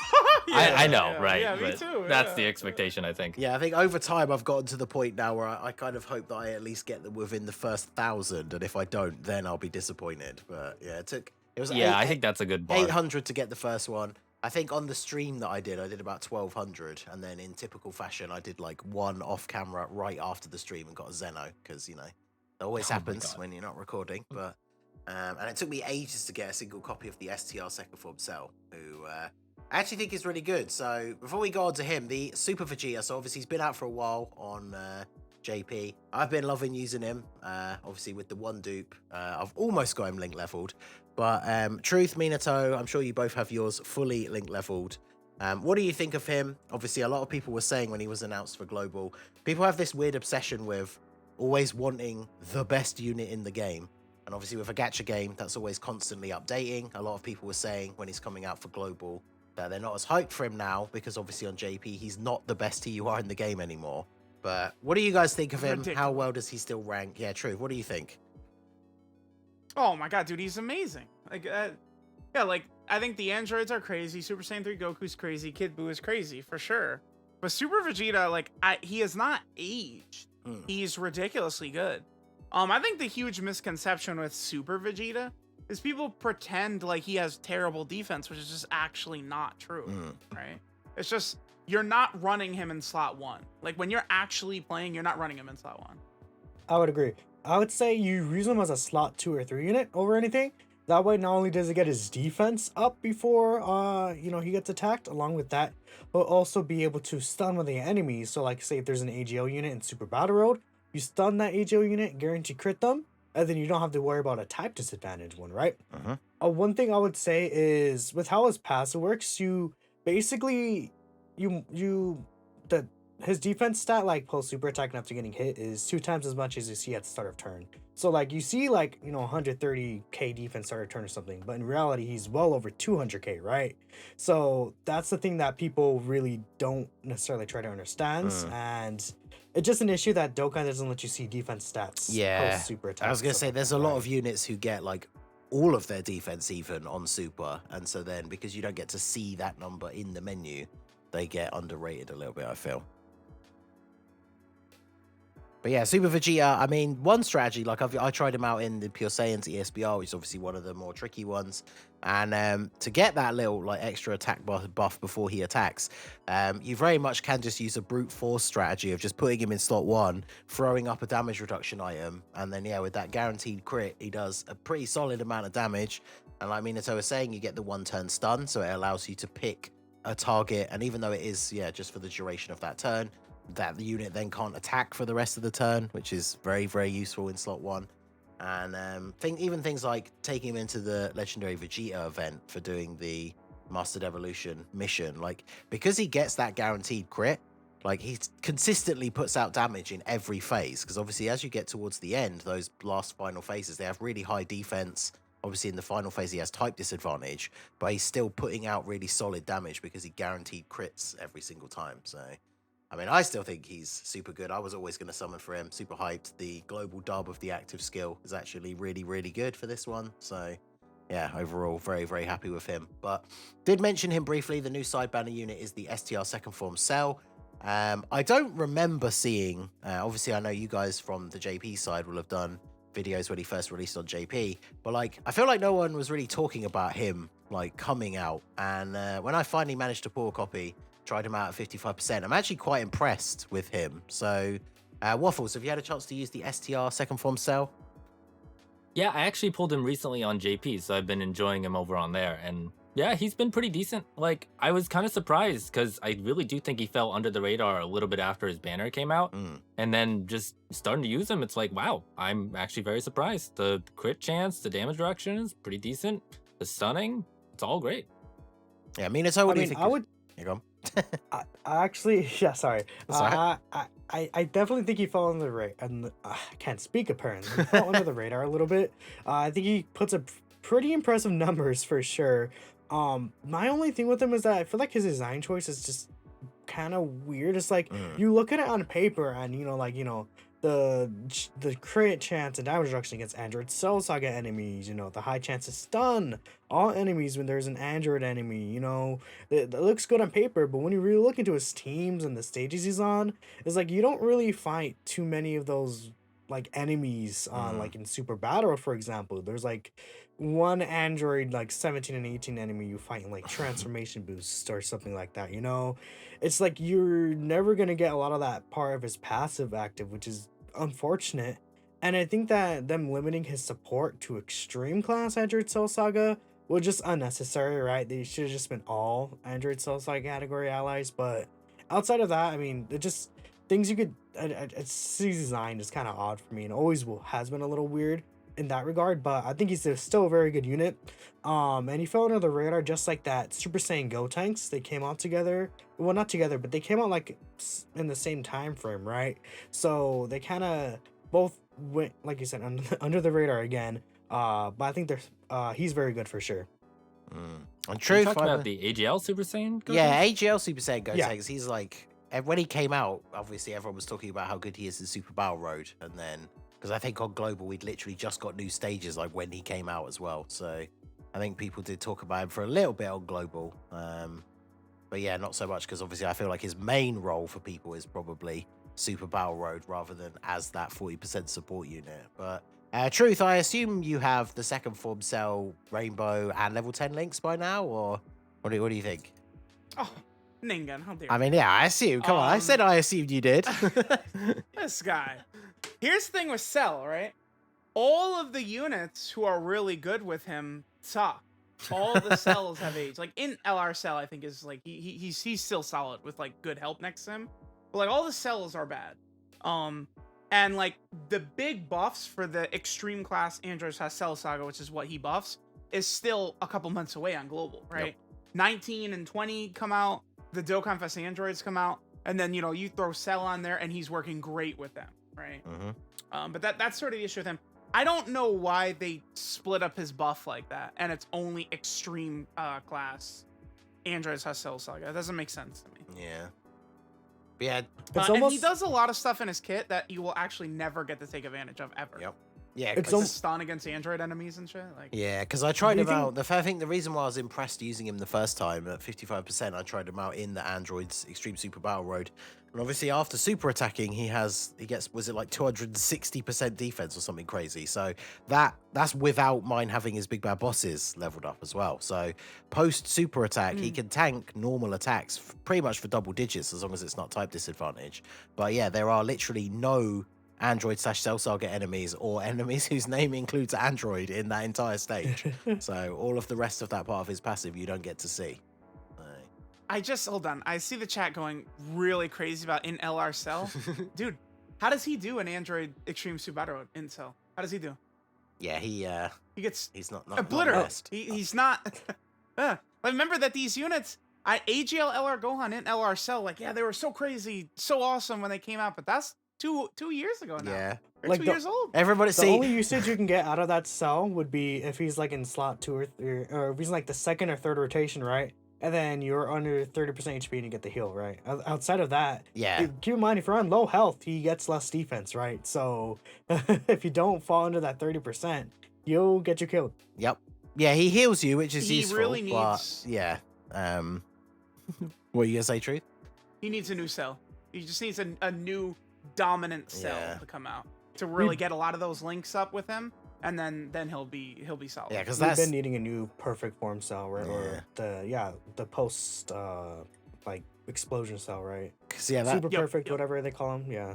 I know, right? Yeah, me too. That's the expectation, I think. Yeah, I think over time I've gotten to the point now where I kind of hope that I at least get them within the first 1,000, and if I don't, then I'll be disappointed. But yeah, it was I think that's a good bar. 800 to get the first one. I think on the stream that I did about 1,200, and then in typical fashion, I did like 1 off camera right after the stream and got a Zeno, because, you know, it always happens when you're not recording. But and it took me ages to get a single copy of the STR second form cell, who I actually think is really good. So before we go on to him, the Super Vegeta, so obviously he's been out for a while on JP. I've been loving using him, obviously with the 1 dupe. I've almost got him link leveled. But Truth, Minato, I'm sure you both have yours fully link leveled. What do you think of him? Obviously, a lot of people were saying when he was announced for Global, people have this weird obsession with always wanting the best unit in the game. And obviously with a gacha game, that's always constantly updating. A lot of people were saying when he's coming out for Global that they're not as hyped for him now, because obviously on JP, he's not the best TUR in the game anymore. But what do you guys think of him? Ridiculous. How well does he still rank? Yeah, true. What do you think? Oh my god, dude, he's amazing. Like, yeah, like, I think the androids are crazy. Super Saiyan 3 Goku's crazy. Kid Buu is crazy, for sure. But Super Vegeta, like, he has not aged. He's ridiculously good. I think the huge misconception with Super Vegeta is people pretend like he has terrible defense, which is just actually not true, right? It's just, you're not running him in slot 1. Like, when you're actually playing, you're not running him in slot 1. I would agree. I would say you use him as a slot 2 or 3 unit over anything. That way, not only does he get his defense up before he gets attacked, along with that, he'll also be able to stun one of the enemies. So like say if there's an AGL unit in Super Battle Road, you stun that AGL unit, guarantee crit them, and then you don't have to worry about a type disadvantage one, right? One thing I would say is with how his passive works, you basically his defense stat, like post super attack and after getting hit, is 2 times as much as you see at the start of turn. So like you see 130k defense start of turn or something, but in reality he's well over 200k, right? So that's the thing that people really don't necessarily try to understand, and it's just an issue that Dokkan doesn't let you see defense stats. Yeah, post super attack. I was gonna say there's a lot of units who get like all of their defense even on super, and so then because you don't get to see that number in the menu, they get underrated a little bit, I feel. But yeah, Super Vegeta, I mean, one strategy, like I tried him out in the Pure Saiyans ESBR, which is obviously one of the more tricky ones. And to get that little like extra attack buff before he attacks, you very much can just use a brute force strategy of just putting him in slot 1, throwing up a damage reduction item. And then, yeah, with that guaranteed crit, he does a pretty solid amount of damage. And like Minato was saying, you get the 1-turn stun, so it allows you to pick a target. And even though it is, yeah, just for the duration of that turn, that the unit then can't attack for the rest of the turn, which is very, very useful in slot 1. And even things like taking him into the Legendary Vegeta event for doing the Mastered Evolution mission, like because he gets that guaranteed crit, like he consistently puts out damage in every phase, because obviously as you get towards the end, those last final phases, they have really high defense. Obviously in the final phase he has type disadvantage, but he's still putting out really solid damage because he guaranteed crits every single time. So I mean, I still think he's super good. I was always going to summon for him. Super hyped. The global dub of the active skill is actually really, really good for this one. So, yeah, overall, very, very happy with him. But did mention him briefly. The new side banner unit is the STR second form Cell. I don't remember seeing, obviously, I know you guys from the JP side will have done videos when he first released on JP. But, like, I feel like no one was really talking about him, like, coming out. And when I finally managed to pull a copy, tried him out at 55%. I'm actually quite impressed with him. So, Waffles, have you had a chance to use the STR second form Cell? Yeah, I actually pulled him recently on JP, so I've been enjoying him over on there. And yeah, he's been pretty decent. Like, I was kind of surprised because I really do think he fell under the radar a little bit after his banner came out. And then just starting to use him, it's like, wow, I'm actually very surprised. The crit chance, the damage reduction is pretty decent. The stunning, it's all great. Yeah, Minato, what do you think? You're gone. I actually, yeah, sorry. Right. I definitely think he fell under the radar. And I can't speak apparently. He fell under the radar a little bit. I think he puts up pretty impressive numbers for sure. My only thing with him is that I feel like his design choice is just kind of weird. It's like you look at it on paper, and the crit chance and damage reduction against Android Cell Saga enemies, the high chance to stun all enemies when there's an Android enemy, it looks good on paper, but when you really look into his teams and the stages he's on, it's like you don't really fight too many of those like enemies on like in Super Battle, for example. There's like one Android like 17 and 18 enemy you fight in like transformation boost or something like that. It's like you're never gonna get a lot of that part of his passive active, which is unfortunate. And I think that them limiting his support to extreme class Android Cell Saga was just unnecessary, right? They should have just been all Android Cell Saga category allies. But outside of that, I mean, it just things you could. It's design is kind of odd for me, and always has been a little weird in that regard. But I think he's still a very good unit. And he fell under the radar just like that Super Saiyan Gotenks. They came out together. Well, not together, but they came out like in the same time frame, right? So they kind of both went, like you said, under the radar again. But I think he's very good for sure. On truth, talking about the AGL Super Saiyan Gotenks? Yeah, AGL Super Saiyan Gotenks. Yeah. He's like, when he came out, obviously everyone was talking about how good he is in Super Battle Road, and then because I think on Global we'd literally just got new stages like when he came out as well. So I think people did talk about him for a little bit on Global, but yeah, not so much because obviously I feel like his main role for people is probably Super Battle Road rather than as that 40% support unit. But Truth, I assume you have the second form Cell, Rainbow, and level 10 links by now, or what do you think? Oh, Ningen, how dare I mean, yeah, I assume. Come on, I said I assumed you did. This guy. Here's the thing with Cell, right? all of the units who are really good with him suck. All the cells have aged. Like in LR Cell, I think is like he's still solid with like good help next to him. But like all the cells are bad. And like the big buffs for the extreme class Androids has Cell Saga, which is what he buffs, is still a couple months away on global, right? Yep. 19 and 20 come out, the Dokkan Fest Androids come out, and then you throw Cell on there and he's working great with them, right? But that's sort of the issue with him. I don't know why they split up his buff like that, and it's only extreme class Androids has Cell Saga. It doesn't make sense to me. Yeah. But yeah. And he does a lot of stuff in his kit that you will actually never get to take advantage of ever. Yep. Yeah, It's Like the stun against Android enemies and shit. Like, yeah, because I tried Do you him out. I think the reason why I was impressed using him the first time at 55%, I tried him out in the Android's Extreme Super Battle Road. And obviously after super attacking, he gets, was it like 260% defense or something crazy? So that's without mine having his big bad bosses leveled up as well. So post super attack, he can tank normal attacks pretty much for double digits as long as it's not type disadvantage. But yeah, there are literally no Android/Cell Saga enemies or enemies whose name includes Android in that entire stage. So all of the rest of that part of his passive you don't get to see. hold on. I see the chat going really crazy about in LR Cell. Dude, how does he do an Android Extreme Super Battle Road in Cell? How does he do? Yeah, He gets he's not obliterated. the best. He's not. Remember that these units, AGL LR Gohan in LR Cell, like, yeah, they were so crazy, so awesome when they came out, but that's two years ago now. Yeah. They're Like 2 the- years old. Everybody The see only usage you can get out of that cell would be if he's like in slot 2 or 3, or if he's in like the second or third rotation, right? And then you're under 30% HP and you get the heal, right? Outside of that, Yeah. keep in mind if you're on low health, he gets less defense, right? So if you don't fall under that 30%, you'll get you killed. Yep. Yeah, he heals you, which is He useful. really but needs- yeah. What are you gonna say, Truth? He needs a new cell. He just needs a new dominant cell Yeah. to come out to really get a lot of those links up with him, and then he'll be solid. Yeah, because We've that's been needing a new perfect form cell, right? Or the post like explosion cell, right? that Super Yep, perfect, yep. whatever they call them. Yeah.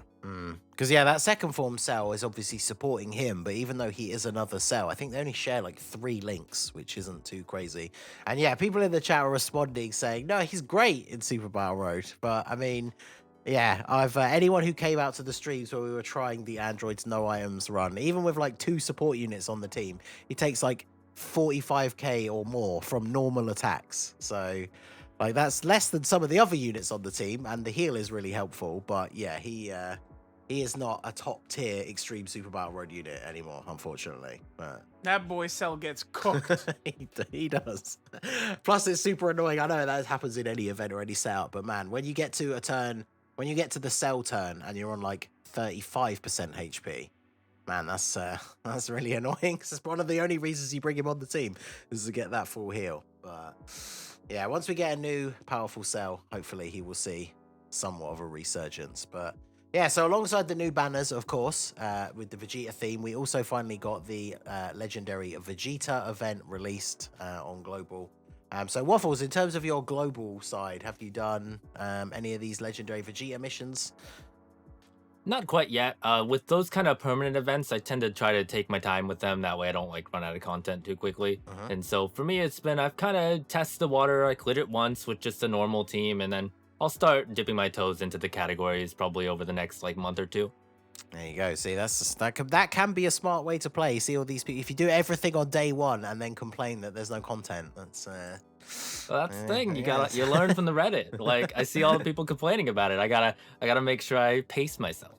Because that second form cell is obviously supporting him, but even though he is another cell, I think they only share like 3 links, which isn't too crazy. And yeah, people in the chat are responding saying, no, he's great in Super Battle Road. But I mean, yeah, I've anyone who came out to the streams where we were trying the Android's no items run, even with like 2 support units on the team, he takes like 45k or more from normal attacks. So like that's less than some of the other units on the team, and the heal is really helpful. But yeah, he is not a top tier Extreme Super Battle Road unit anymore, unfortunately. But That boy cell gets cooked. he does. Plus, it's super annoying. I know that happens in any event or any setup, but man, when you get to a turn, when you get to the cell turn and you're on like 35% HP, man, that's really annoying. It's one of the only reasons you bring him on the team is to get that full heal. But yeah, once we get a new powerful cell, hopefully he will see somewhat of a resurgence. But yeah, so alongside the new banners, of course, with the Vegeta theme, we also finally got the legendary Vegeta event released on Global. So Waffles, in terms of your global side, have you done any of these legendary Vegeta missions? Not quite yet. With those kind of permanent events, I tend to try to take my time with them. That way I don't like run out of content too quickly. And so for me, it's been, I've kind of tested the water. I cleared it once with just a normal team, and then I'll start dipping my toes into the categories probably over the next like month or 2. There you go. See, that can be a smart way to play. See all these people. If you do everything on day 1 and then complain that there's no content, that's Well, that's the thing. yeah. You learn from the Reddit. Like I see all the people complaining about it. I gotta make sure I pace myself.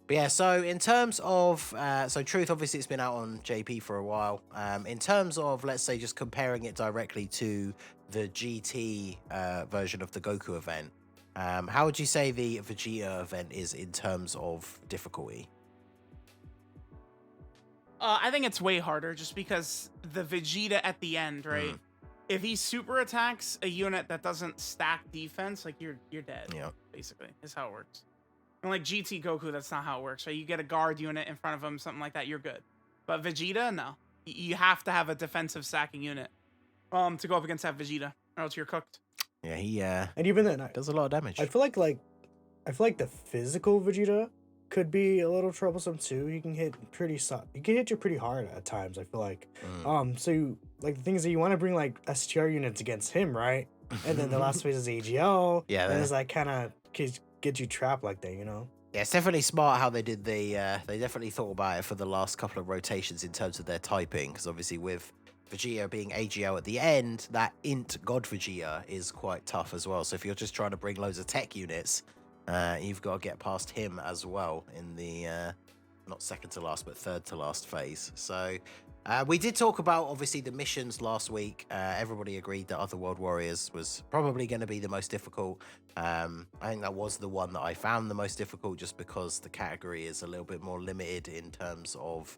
But yeah, so in terms of, so Truth, obviously it's been out on JP for a while. In terms of, let's say, just comparing it directly to the GT version of the Goku event, how would you say the Vegeta event is in terms of difficulty? I think it's way harder just because the Vegeta at the end, right? If he super attacks a unit that doesn't stack defense, like you're dead. Yeah. Basically, is how it works. And like GT Goku, that's not how it works. Right? You get a guard unit in front of him, something like that, you're good. But Vegeta, no. You have to have a defensive stacking unit to go up against that Vegeta, or else you're cooked. Yeah, he And even then, does a lot of damage. I feel like the physical Vegeta could be a little troublesome too. He can hit he can hit you pretty hard at times, I feel like. So like the things that you want to bring like STR units against him, right? And then the last phase is AGL. Yeah, and it's like kind of get you trapped like that, you know? Yeah, it's definitely smart how they did they definitely thought about it for the last couple of rotations in terms of their typing, because obviously with Vegeta being AGL at the end, that int God Vegeta is quite tough as well. So if you're just trying to bring loads of tech units, you've got to get past him as well in the not second to last but third to last phase. So we did talk about obviously the missions last week. Everybody agreed that Otherworld Warriors was probably going to be the most difficult. I think that was the one that I found the most difficult, just because the category is a little bit more limited in terms of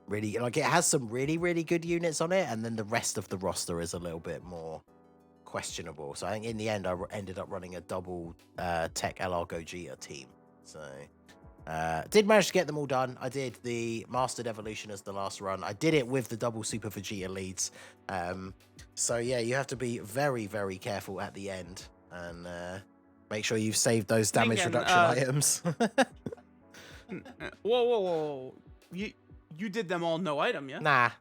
really, like, it has some really good units on it, and then the rest of the roster is a little bit more questionable. So I think in the end I ended up running a double tech LR Gogeta team. So did manage to get them all done. I did the Mastered Evolution as the last run. I did it with the double Super Vegeta leads. So yeah, you have to be very careful at the end, and make sure you've saved those damage reduction items. Whoa. You did them all no item, yeah? Nah.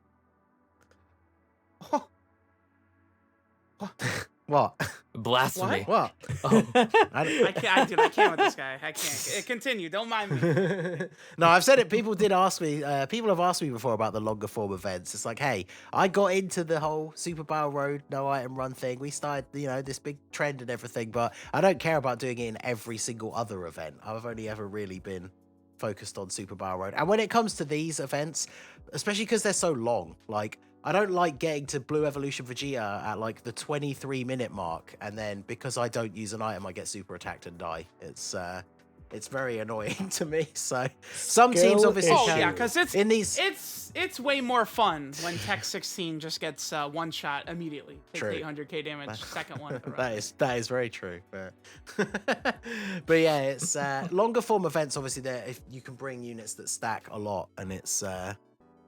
What? Blasphemy. What? Oh. I can't with this guy. I can't. Continue. Don't mind me. No, I've said it. People did ask me. People have asked me before about the longer form events. It's like, hey, I got into the whole Super Battle Road no item run thing. We started, this big trend and everything, but I don't care about doing it in every single other event. I've only ever really been focused on Super Battle Road. And when it comes to these events, especially because they're so long, like, I don't like getting to Blue Evolution Vegeta at like the 23-minute mark, and then because I don't use an item, I get super attacked and die. It's very annoying to me. So some teams obviously because it's way more fun when Tech 16 just gets one shot immediately, takes 800k damage, second one. That is very true. But yeah, it's longer form events. Obviously, there if you can bring units that stack a lot, and it's a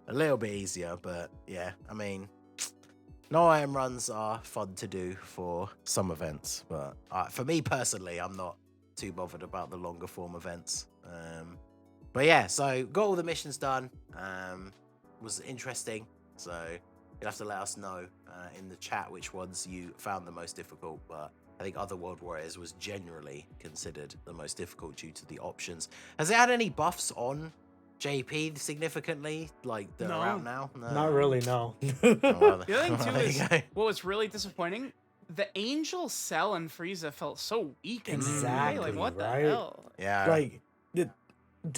little bit easier. But yeah, I mean, no item runs are fun to do for some events, but for me personally, I'm not too bothered about the longer form events. But yeah, so got all the missions done. Was interesting. So you'll have to let us know in the chat which ones you found the most difficult. But I think Otherworld Warriors was generally considered the most difficult due to the options. Has it had any buffs on JP significantly, like that are out now? No. Not really, no. The other thing too is what was really disappointing. The Angel Cell and Frieza felt so weak. Exactly. Like what right? the hell? Yeah. Like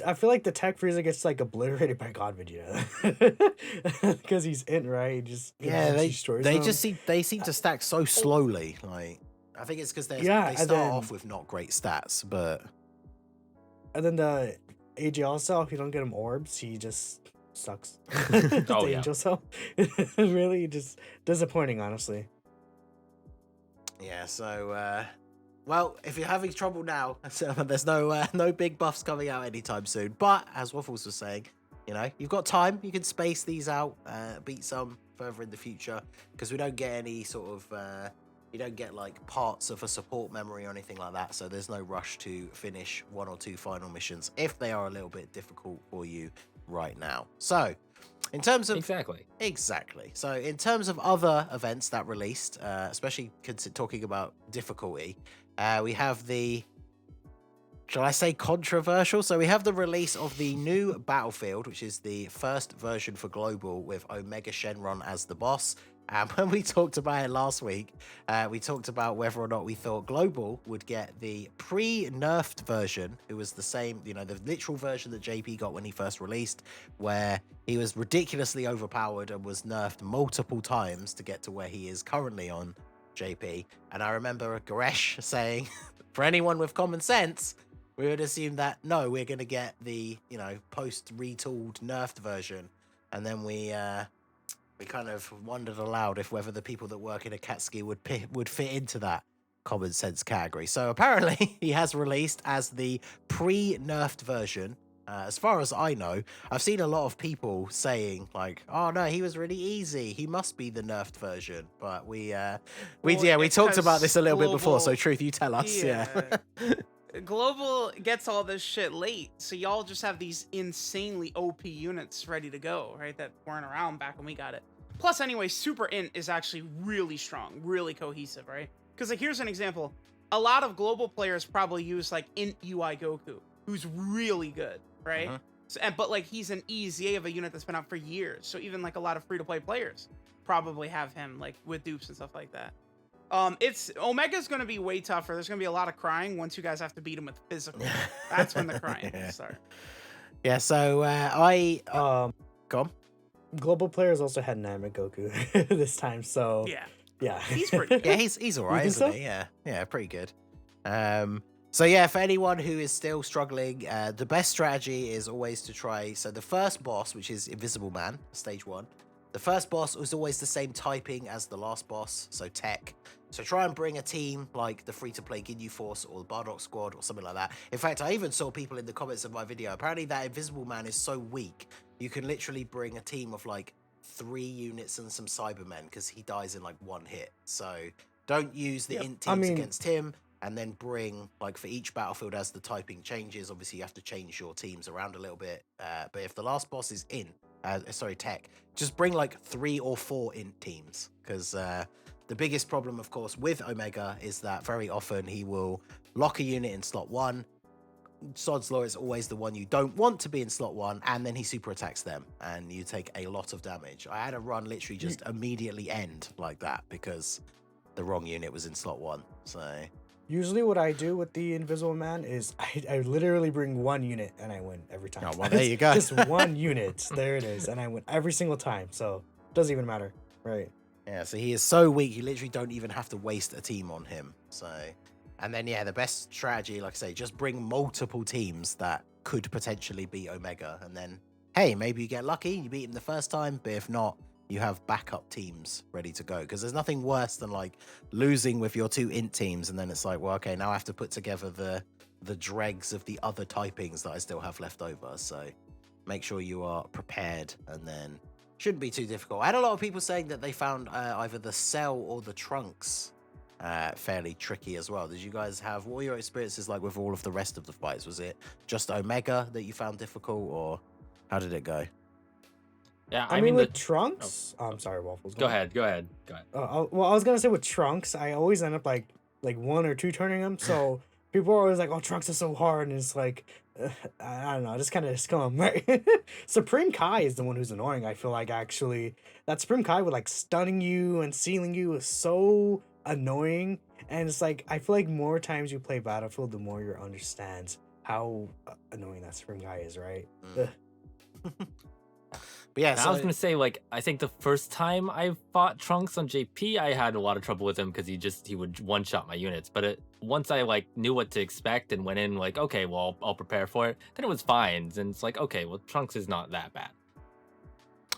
I feel like the Tech Frieza gets like obliterated by God Vegeta because he's in, right. He just they seem to stack so slowly. Like, I think it's because they start off with not great stats, but and then the AGL cell, if you don't get him orbs, he just sucks. Angel cell, really just disappointing, honestly. Yeah, so well, if you're having trouble now, there's no big buffs coming out anytime soon. But as Waffles was saying, you've got time. You can space these out, beat some further in the future, because we don't get any sort of you don't get like parts of a support memory or anything like that. So there's no rush to finish one or two final missions if they are a little bit difficult for you right now. So in terms of exactly. So in terms of other events that released, especially talking about difficulty, we have the, shall I say, controversial? So we have the release of the new Battlefield, which is the first version for global with Omega Shenron as the boss. And when we talked about it last week, we talked about whether or not we thought Global would get the pre-nerfed version, who was the same, the literal version that JP got when he first released, where he was ridiculously overpowered and was nerfed multiple times to get to where he is currently on JP. And I remember Goresh saying, for anyone with common sense, we would assume that, no, we're going to get the, post-retooled nerfed version. And then we kind of wondered aloud if whether the people that work in Akatsuki would fit into that common sense category. So apparently he has released as the pre-nerfed version. As far as I know, I've seen a lot of people saying like, "Oh no, he was really easy. He must be the nerfed version." But we talked about this a little bit before. So Truth, you tell us. Yeah. Global gets all this shit late, so y'all just have these insanely OP units ready to go, right? That weren't around back when we got it. Plus, anyway, Super Int is actually really strong, really cohesive, right? Because like, here's an example. A lot of global players probably use like Int UI Goku, who's really good, right? So, but like he's an EZA of a unit that's been out for years. So even like a lot of free-to-play players probably have him like with dupes and stuff like that. It's Omega's gonna be way tougher. There's gonna be a lot of crying once you guys have to beat him with physical. That's when the crying will start. Yeah, so go on. Global players also had Namek Goku this time, so yeah, he's pretty good. Yeah, he's alright, You isn't think he? Yeah, pretty good. So yeah, for anyone who is still struggling, the best strategy is always to try. So the first boss, which is Invisible Man, stage 1, the first boss was always the same typing as the last boss, so tech. So try and bring a team like the free-to-play Ginyu Force or the Bardock Squad or something like that. In fact, I even saw people in the comments of my video. Apparently that Invisible Man is so weak, you can literally bring a team of like 3 units and some Cybermen because he dies in like 1 hit. So don't use the int teams against him, and then bring, like, for each battlefield as the typing changes, obviously you have to change your teams around a little bit. But if the last boss is tech, just bring like 3 or 4 int teams, because the biggest problem, of course, with Omega is that very often he will lock a unit in slot 1. Sod's Law is always the one you don't want to be in slot 1, and then he super attacks them, and you take a lot of damage. I had a run literally just immediately end like that because the wrong unit was in slot 1. So usually what I do with the Invisible Man is I literally bring 1 unit and I win every time. Oh, well, there you go. Just 1 unit. There it is. And I win every single time. So it doesn't even matter. Right. yeah, so he is so weak, you literally don't even have to waste a team on him. So, and then yeah, the best strategy, like I say, just bring multiple teams that could potentially beat Omega, and then hey, maybe you get lucky, you beat him the first time, but if not, you have backup teams ready to go, because there's nothing worse than like losing with your 2 int teams, and then it's like, well, okay, now I have to put together the dregs of the other typings that I still have left over. So make sure you are prepared, and then shouldn't be too difficult. I had a lot of people saying that they found either the Cell or the Trunks fairly tricky as well. Did you guys have, what were your experiences like with all of the rest of the fights? Was it just Omega that you found difficult, or how did it go? Yeah, I mean with Trunks. Oh, I'm sorry, Waffles. Go ahead. Well, I was gonna say with Trunks, I always end up like 1 or 2 turning them. So people are always like, "Oh, Trunks is so hard," and it's like, I don't know, just kind of scum, right? Supreme Kai is the one who's annoying. I feel like actually that Supreme Kai with like stunning you and sealing you is so annoying, and it's like I feel like more times you play Battlefield, the more you understand how annoying that Supreme Kai is, right? But yeah, so I was gonna say, like, I think the first time I fought Trunks on JP, I had a lot of trouble with him because he would one-shot my units. But once I like knew what to expect and went in like, okay, well, I'll prepare for it, then it was fine. And it's like, okay, well, Trunks is not that bad.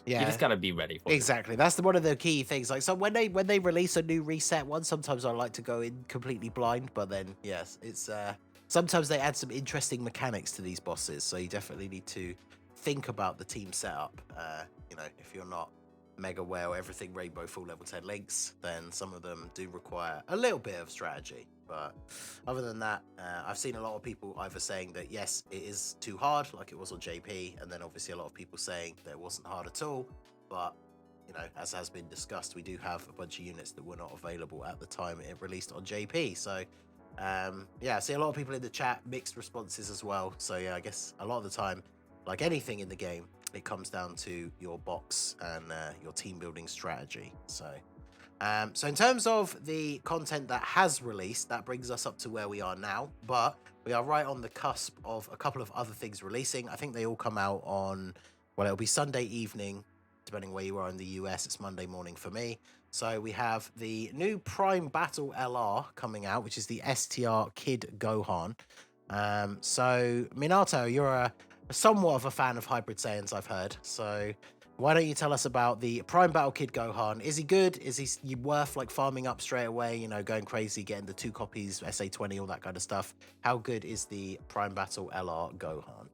yeah, You just gotta be ready for it. exactly. That's one of the key things. Like, so when they release a new reset one, sometimes I like to go in completely blind, but then yes, it's sometimes they add some interesting mechanics to these bosses, so you definitely need to think about the team setup. You know, if you're not mega well everything Rainbow full level 10 links, then some of them do require a little bit of strategy. But other than that, I've seen a lot of people either saying that yes, it is too hard like it was on JP, and then obviously a lot of people saying that it wasn't hard at all. But you know, as has been discussed, we do have a bunch of units that were not available at the time it released on JP. So yeah, I see a lot of people in the chat, mixed responses as well. So yeah, I guess a lot of the time, like anything in the game, it comes down to your box and your team building strategy. So so in terms of the content that has released, that brings us up to where we are now, but we are right on the cusp of a couple of other things releasing. I think they all come out on, well, it'll be Sunday evening, depending where you are in the US. It's Monday morning for me. So we have the new Prime Battle LR coming out, which is the STR Kid Gohan. So Minato, you're a somewhat of a fan of Hybrid Saiyans, I've heard. So why don't you tell us about the Prime Battle Kid Gohan? Is he good? Is he worth like farming up straight away, you know, going crazy, getting the 2 copies, SA20, all that kind of stuff? How good is the Prime Battle LR Gohan?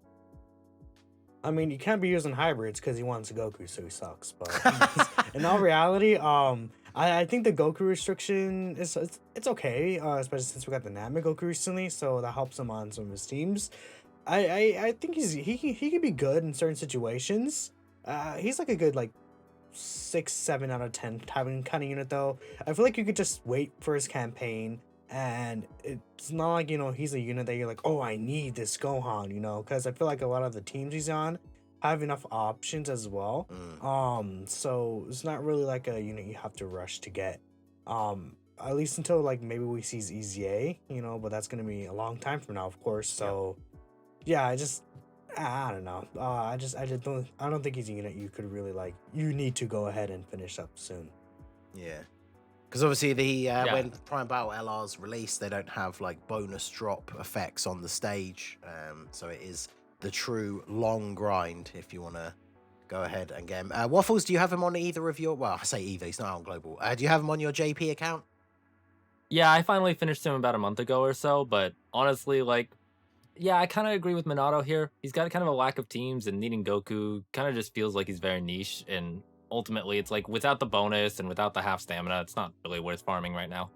I mean, you can't be using hybrids because he wants Goku, so he sucks. But in all reality, I I think the Goku restriction is it's okay, especially since we got the Namek Goku recently, so that helps him on some of his teams. I think he can be good in certain situations. He's like a good like 6, 7 out of 10 kind of unit though. I feel like you could just wait for his campaign, and it's not like, you know, he's a unit that you're like, oh, I need this Gohan, you know, because I feel like a lot of the teams he's on have enough options as well. So it's not really like a unit you have to rush to get. At least until like maybe we see EZA, you know, but that's gonna be a long time from now, of course. So yeah, I don't know. I don't think he's a unit you could really like. You need to go ahead and finish up soon. Yeah. Because obviously when Prime Battle LRs release, they don't have like bonus drop effects on the stage. So it is the true long grind if you want to go ahead and get him. Waffles, do you have him on either of your... Well, I say either, he's not on global. Do you have him on your JP account? Yeah, I finally finished him about a month ago or so, but honestly, like, yeah, I kind of agree with Minato here. He's got kind of a lack of teams, and needing Goku kind of just feels like he's very niche, and ultimately it's like without the bonus and without the half stamina, it's not really worth farming right now.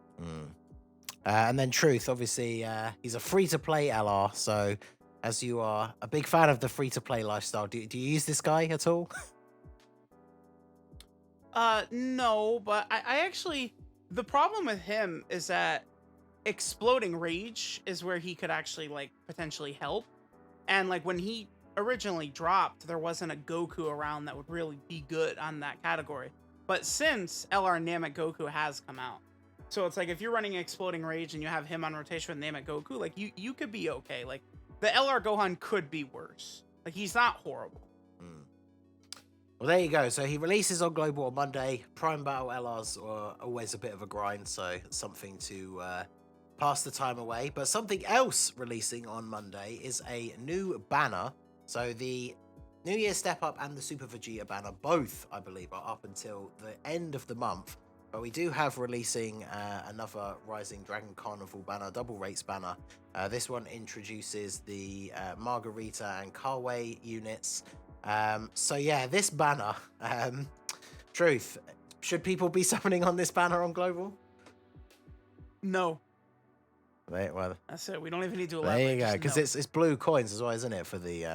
And then Truth, obviously, he's a free-to-play LR, so as you are a big fan of the free-to-play lifestyle, do you use this guy at all? No, but I actually... The problem with him is that Exploding Rage is where he could actually, like, potentially help. And, like, when he originally dropped, there wasn't a Goku around that would really be good on that category. But since LR Namek Goku has come out, so it's like if you're running Exploding Rage and you have him on rotation with Namek Goku, like, you could be okay. Like, the LR Gohan could be worse. Like, he's not horrible. Well, there you go. So he releases on Global on Monday. Prime Battle LRs are always a bit of a grind, so something to pass the time away. But something else releasing on Monday is a new banner. So the New Year Step Up and the Super Vegeta banner, both, I believe, are up until the end of the month. But we do have releasing another Rising Dragon Carnival banner, double rates banner. This one introduces the Margarita and Kawaii units. So yeah, this banner, Truth, should people be summoning on this banner on Global? No. Well, that's it. We don't even need to elaborate. There you go, because it's blue coins as well, isn't it, for the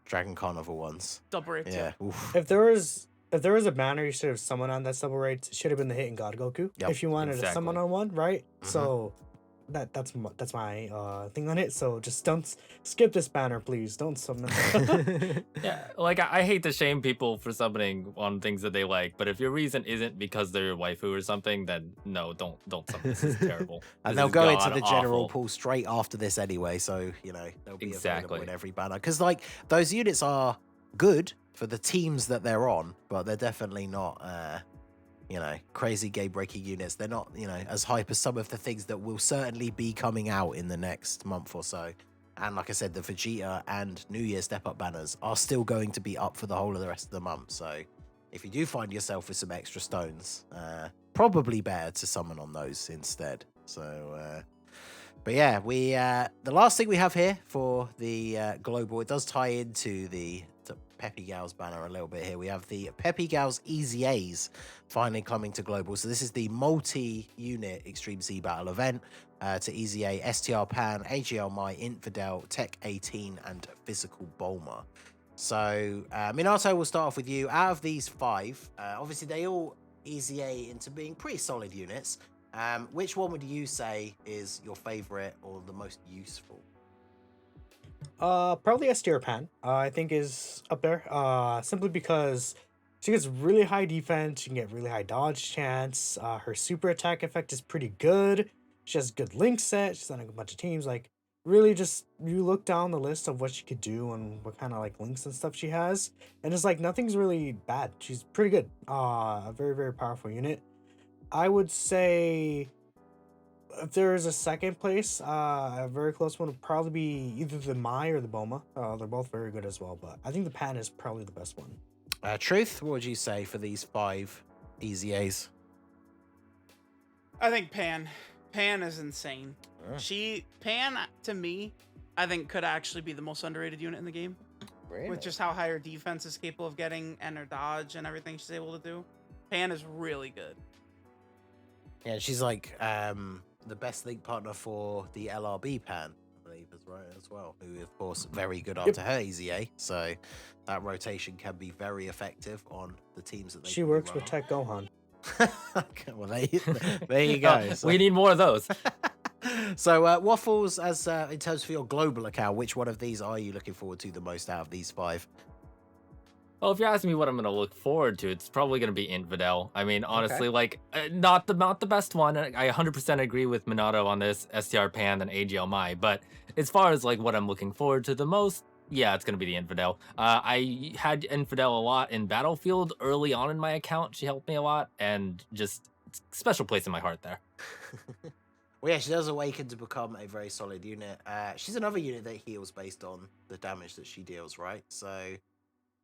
Dragon Carnival ones? Double rate, yeah. If there was a banner you should have summoned on that double rate, it should have been the Hidden God Goku. Yep, if you wanted to summon on one, right? So that's my thing on it. So just don't skip this banner, please. Don't summon. Yeah, like I hate to shame people for summoning on things that they like, but if your reason isn't because they're your waifu or something, then no, don't summon. This is terrible. And they'll go into the general pool straight after this anyway, so you know they'll be available in every banner. Because like those units are good for the teams that they're on, but they're definitely not you know, crazy game-breaking units. They're not, you know, as hype as some of the things that will certainly be coming out in the next month or so. And like I said, the Vegeta and New Year Step-Up banners are still going to be up for the whole of the rest of the month. So if you do find yourself with some extra stones, probably better to summon on those instead. So, but yeah, the last thing we have here for the global, it does tie into the Peppy Gals banner a little bit here. We have the Peppy Gals EZAs finally coming to global. So this is the multi-unit Extreme Z Battle event to EZA, STR Pan, AGL My, Infidel, Tech 18, and Physical Bulma. So Minato, will start off with you. Out of these 5, obviously they all EZA into being pretty solid units. Which one would you say is your favorite or the most useful? Probably STR Pan, I think is up there. Simply because she gets really high defense, she can get really high dodge chance. Her super attack effect is pretty good. She has a good link set. She's on a bunch of teams. Like, really, just you look down the list of what she could do and what kind of like links and stuff she has, and it's like nothing's really bad. She's pretty good. A very, very powerful unit. I would say, if there is a second place, a very close one would probably be either the Mai or the Bulma. They're both very good as well, but I think the Pan is probably the best one. Truth, what would you say for these 5 EZAs? I think Pan. Pan is insane. Pan, to me, I think could actually be the most underrated unit in the game. Really? With just how high her defense is capable of getting and her dodge and everything she's able to do. Pan is really good. Yeah, she's like the best link partner for the LRB pan, I believe, as well. Who, of course, very good after her EZA. So that rotation can be very effective on the teams that they. She works with Tech Gohan. Okay, well, there you go. So, We need more of those. so Waffles, as in terms of your global account, which one of these are you looking forward to the most out of these 5? Well, if you're asking me what I'm going to look forward to, it's probably going to be Infidel. I mean, honestly, like, not the best one. I 100% agree with Minato on this, STR Pan and AGL Mai. But as far as, like, what I'm looking forward to the most, yeah, it's going to be the Infidel. I had Infidel a lot in Battlefield early on in my account. She helped me a lot, and just special place in my heart there. Well, yeah, she does awaken to become a very solid unit. She's another unit that heals based on the damage that she deals, right? So...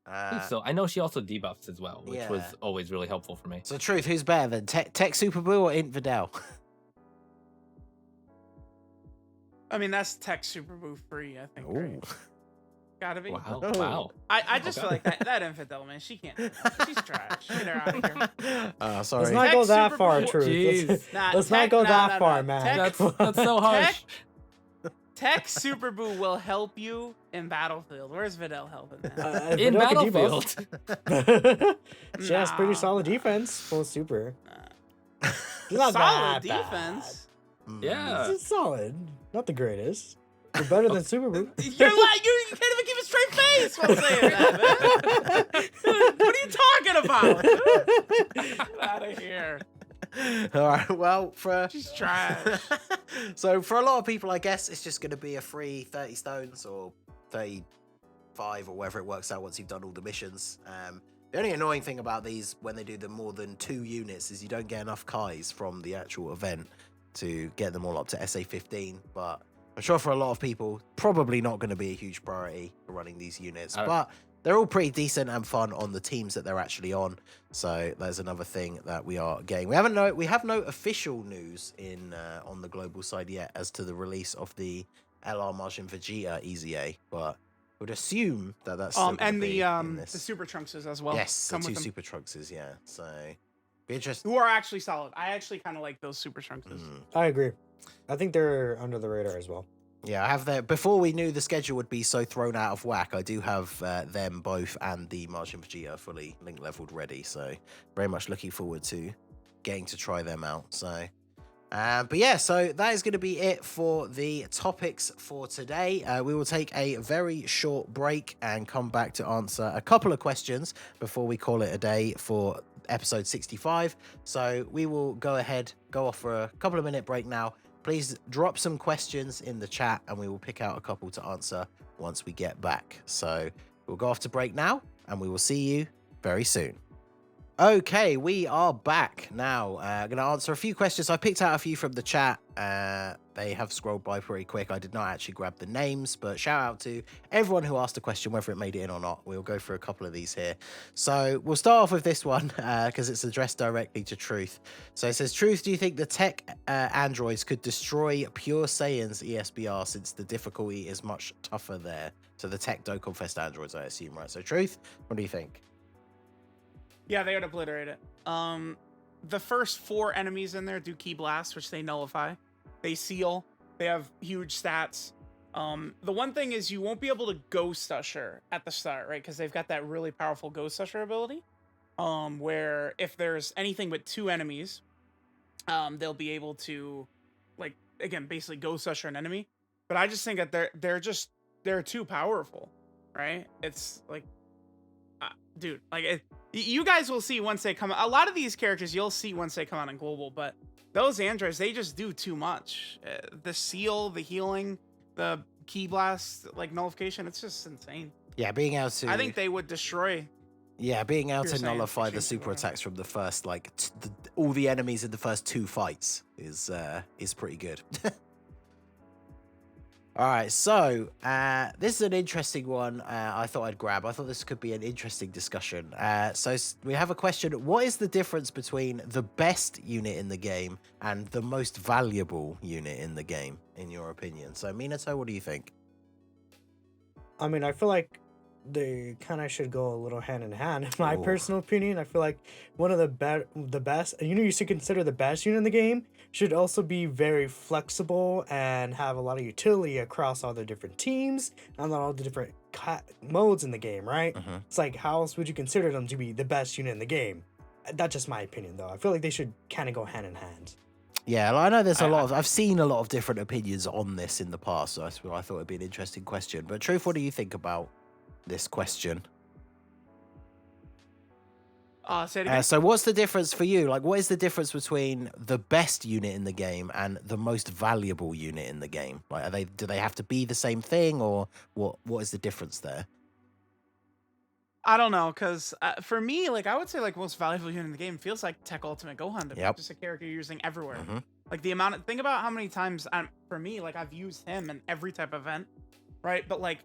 I think so. I know she also debuffs as well, which was yeah. always really helpful for me. So, Truth, who's better than Tech Super Boo or Infidel? I mean, that's Tech Super Boo free, I think. Right? Gotta be. Wow. Oh. Wow. I just feel like that Infidel, man, she can't. She's trash. Get her out of here. Sorry. Let's not Tech go that Super far, Boo- Truth. Jeez. Let's not go that far, man. Tech, That's so harsh. Tech Super Boo will help you in Battlefield. Where's Videl helping, man? In Videl can Battlefield. debuff. She has pretty Nah. solid defense. Full super. She's not Solid that bad. defense. Yeah. It's solid. Not the greatest. But better than Super Boo. You're like you can't even keep a straight face while saying that, man. What are you talking about? Get out of here. All right. Well, She's trash. So for a lot of people, I guess it's just going to be a free 30 stones or 35 or whatever it works out once you've done all the missions. The only annoying thing about these when they do them more than 2 units is you don't get enough Kais from the actual event to get them all up to SA 15. But I'm sure for a lot of people, probably not going to be a huge priority for running these units. But they're all pretty decent and fun on the teams that they're actually on. So there's another thing that we are getting. We have no official news in on the global side yet as to the release of the LR Martian Vegeta EZA, but would assume that that's still And be in the this. Super Trunkses as well. Yes, the come 2 with them. Super Trunkses, yeah. So be interesting. Who are actually solid. I actually kind of like those Super Trunkses. I agree. I think they're under the radar as well. Yeah, I have that. Before we knew the schedule would be so thrown out of whack, I do have them both and the Martian Vegeta fully link leveled ready. So very much looking forward to getting to try them out. So, but yeah, so that is going to be it for the topics for today. We will take a very short break and come back to answer a couple of questions before we call it a day for episode 65. So we will go off for a couple of minute break now. Please drop some questions in the chat and we will pick out a couple to answer once we get back. So we'll go off to break now and we will see you very soon. Okay, we are back now. I'm going to answer a few questions. I picked out a few from the chat. They have scrolled by pretty quick. I did not actually grab the names, but shout out to everyone who asked a question, whether it made it in or not. We'll go through a couple of these here. So we'll start off with this one because it's addressed directly to Truth. So it says, Truth, do you think the tech androids could destroy Pure Saiyan's ESBR since the difficulty is much tougher there? So the tech Dokkan Fest androids, I assume, right? So Truth, what do you think? Yeah, they would obliterate it. The first 4 enemies in there do Key Blast, which they nullify. They seal. They have huge stats. The one thing is you won't be able to Ghost Usher at the start, right? Because they've got that really powerful Ghost Usher ability. Where if there's anything but 2 enemies, they'll be able to, like, again, basically Ghost Usher an enemy. But I just think that they're too powerful, right? It's like, dude, like you guys will see once they come out. A lot of these characters you'll see once they come out in global, but those androids, they just do too much. The seal, the healing, the Key Blast, like nullification, it's just insane. Yeah, being able to... I think they would destroy. Yeah, being able Pure to Saiyan nullify the changes super whatever. attacks from the first, like, all the enemies in the first 2 fights is pretty good. All right, so this is an interesting one. I thought I'd grab. I thought this could be an interesting discussion. So we have a question: what is the difference between the best unit in the game and the most valuable unit in the game, in your opinion? So Minato, what do you think? I mean, I feel like they kind of should go a little hand in hand. In my Ooh. personal opinion, I feel like one of the best unit you should consider the best unit in the game should also be very flexible and have a lot of utility across all the different teams and all the different modes in the game, right? Mhm. It's like, how else would you consider them to be the best unit in the game? That's just my opinion, though. I feel like they should kind of go hand in hand. Yeah, I know there's a lot of. I've seen a lot of different opinions on this in the past, so I thought it'd be an interesting question. But Truth, what do you think about this question? Say it again. So what's the difference for you? Like, what is the difference between the best unit in the game and the most valuable unit in the game? Like, do they have to be the same thing, or what is the difference there? I don't know, because for me, like, I would say, like, most valuable unit in the game feels like Tech Ultimate Gohan to me. Yep. Just a character you're using everywhere. Mhm. Like, the amount of, think about how many times, for me, like, I've used him in every type of event, right? But, like,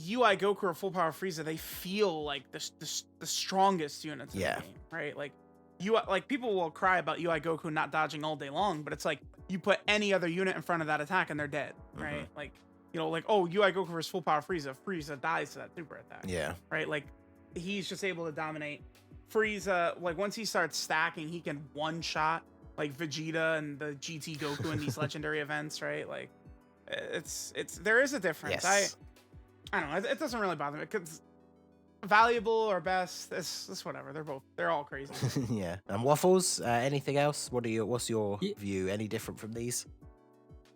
UI Goku or Full Power Frieza, they feel like the strongest units in Yeah. the game, right? Like, like, people will cry about UI Goku not dodging all day long, but it's like, you put any other unit in front of that attack and they're dead, right? Like, you know, like, oh, UI Goku versus Full Power Frieza dies to that super attack. Yeah. Right? Like, he's just able to dominate. Frieza, like, once he starts stacking, he can one-shot, like, Vegeta and the GT Goku in these legendary events, right? Like, there is a difference. Yes. I don't know. It doesn't really bother me, because valuable or best, it's whatever. They're all crazy. Yeah. And Waffles, anything else? What's your Ye- view? Any different from these?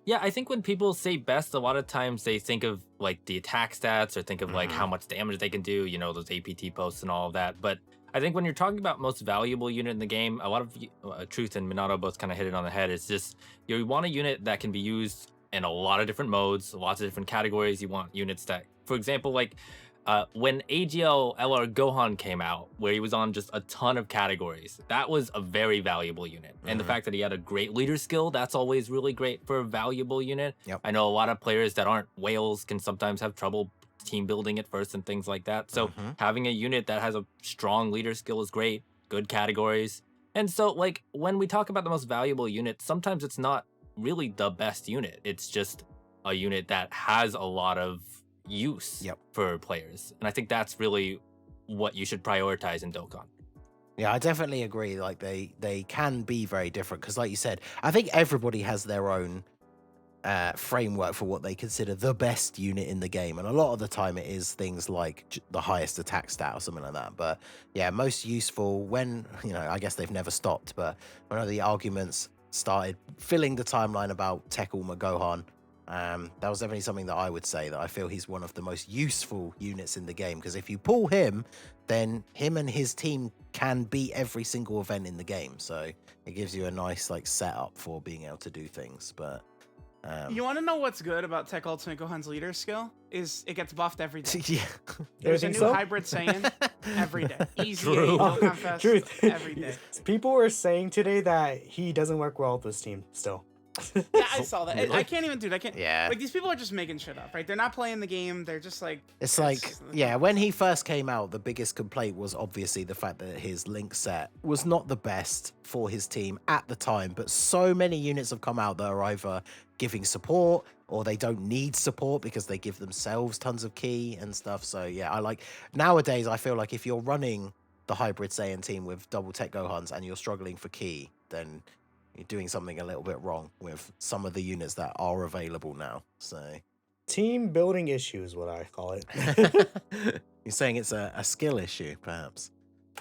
Yeah, I think when people say best, a lot of times they think of like the attack stats or think of like how much damage they can do, you know, those APT posts and all of that. But I think when you're talking about most valuable unit in the game, a lot of Truth and Minato both kind of hit it on the head. It's just you want a unit that can be used in a lot of different modes, lots of different categories. You want units that, for example, like when AGL LR Gohan came out, where he was on just a ton of categories, that was a very valuable unit. And the fact that he had a great leader skill, that's always really great for a valuable unit. Yep. I know a lot of players that aren't whales can sometimes have trouble team building at first and things like that. So having a unit that has a strong leader skill is great, good categories. And so like when we talk about the most valuable unit, sometimes it's not really the best unit. It's just a unit that has a lot of use for players. And I think that's really what you should prioritize in Dokkan. Yeah, I definitely agree. Like they can be very different because, like you said, I think everybody has their own framework for what they consider the best unit in the game, and a lot of the time it is things like the highest attack stat or something like that. But yeah, most useful when, you know, I guess they've never stopped, but when the arguments started filling the timeline about Tech Ultimate Gohan, that was definitely something that I would say that I feel he's one of the most useful units in the game, because if you pull him, then him and his team can beat every single event in the game, so it gives you a nice like setup for being able to do things. But you want to know what's good about Tech Ultimate Gohan's leader skill? Is it gets buffed every day. Yeah. There's a new hybrid Saiyan every day. Easy Dokkan Fest Truth. every day. People were saying today that he doesn't work well with this team still. Yeah, I saw that. I can't even, dude. I can't. Yeah. Like, these people are just making shit up, right? They're not playing the game. They're just like. It's like, yeah, when he first came out, the biggest complaint was obviously the fact that his link set was not the best for his team at the time. But so many units have come out that are either giving support or they don't need support because they give themselves tons of key and stuff. So yeah, I like, nowadays I feel like if you're running the hybrid Saiyan team with double Tech Gohans and you're struggling for key, then you're doing something a little bit wrong with some of the units that are available now. So Team building issues, what I call it. you're saying it's a skill issue, perhaps,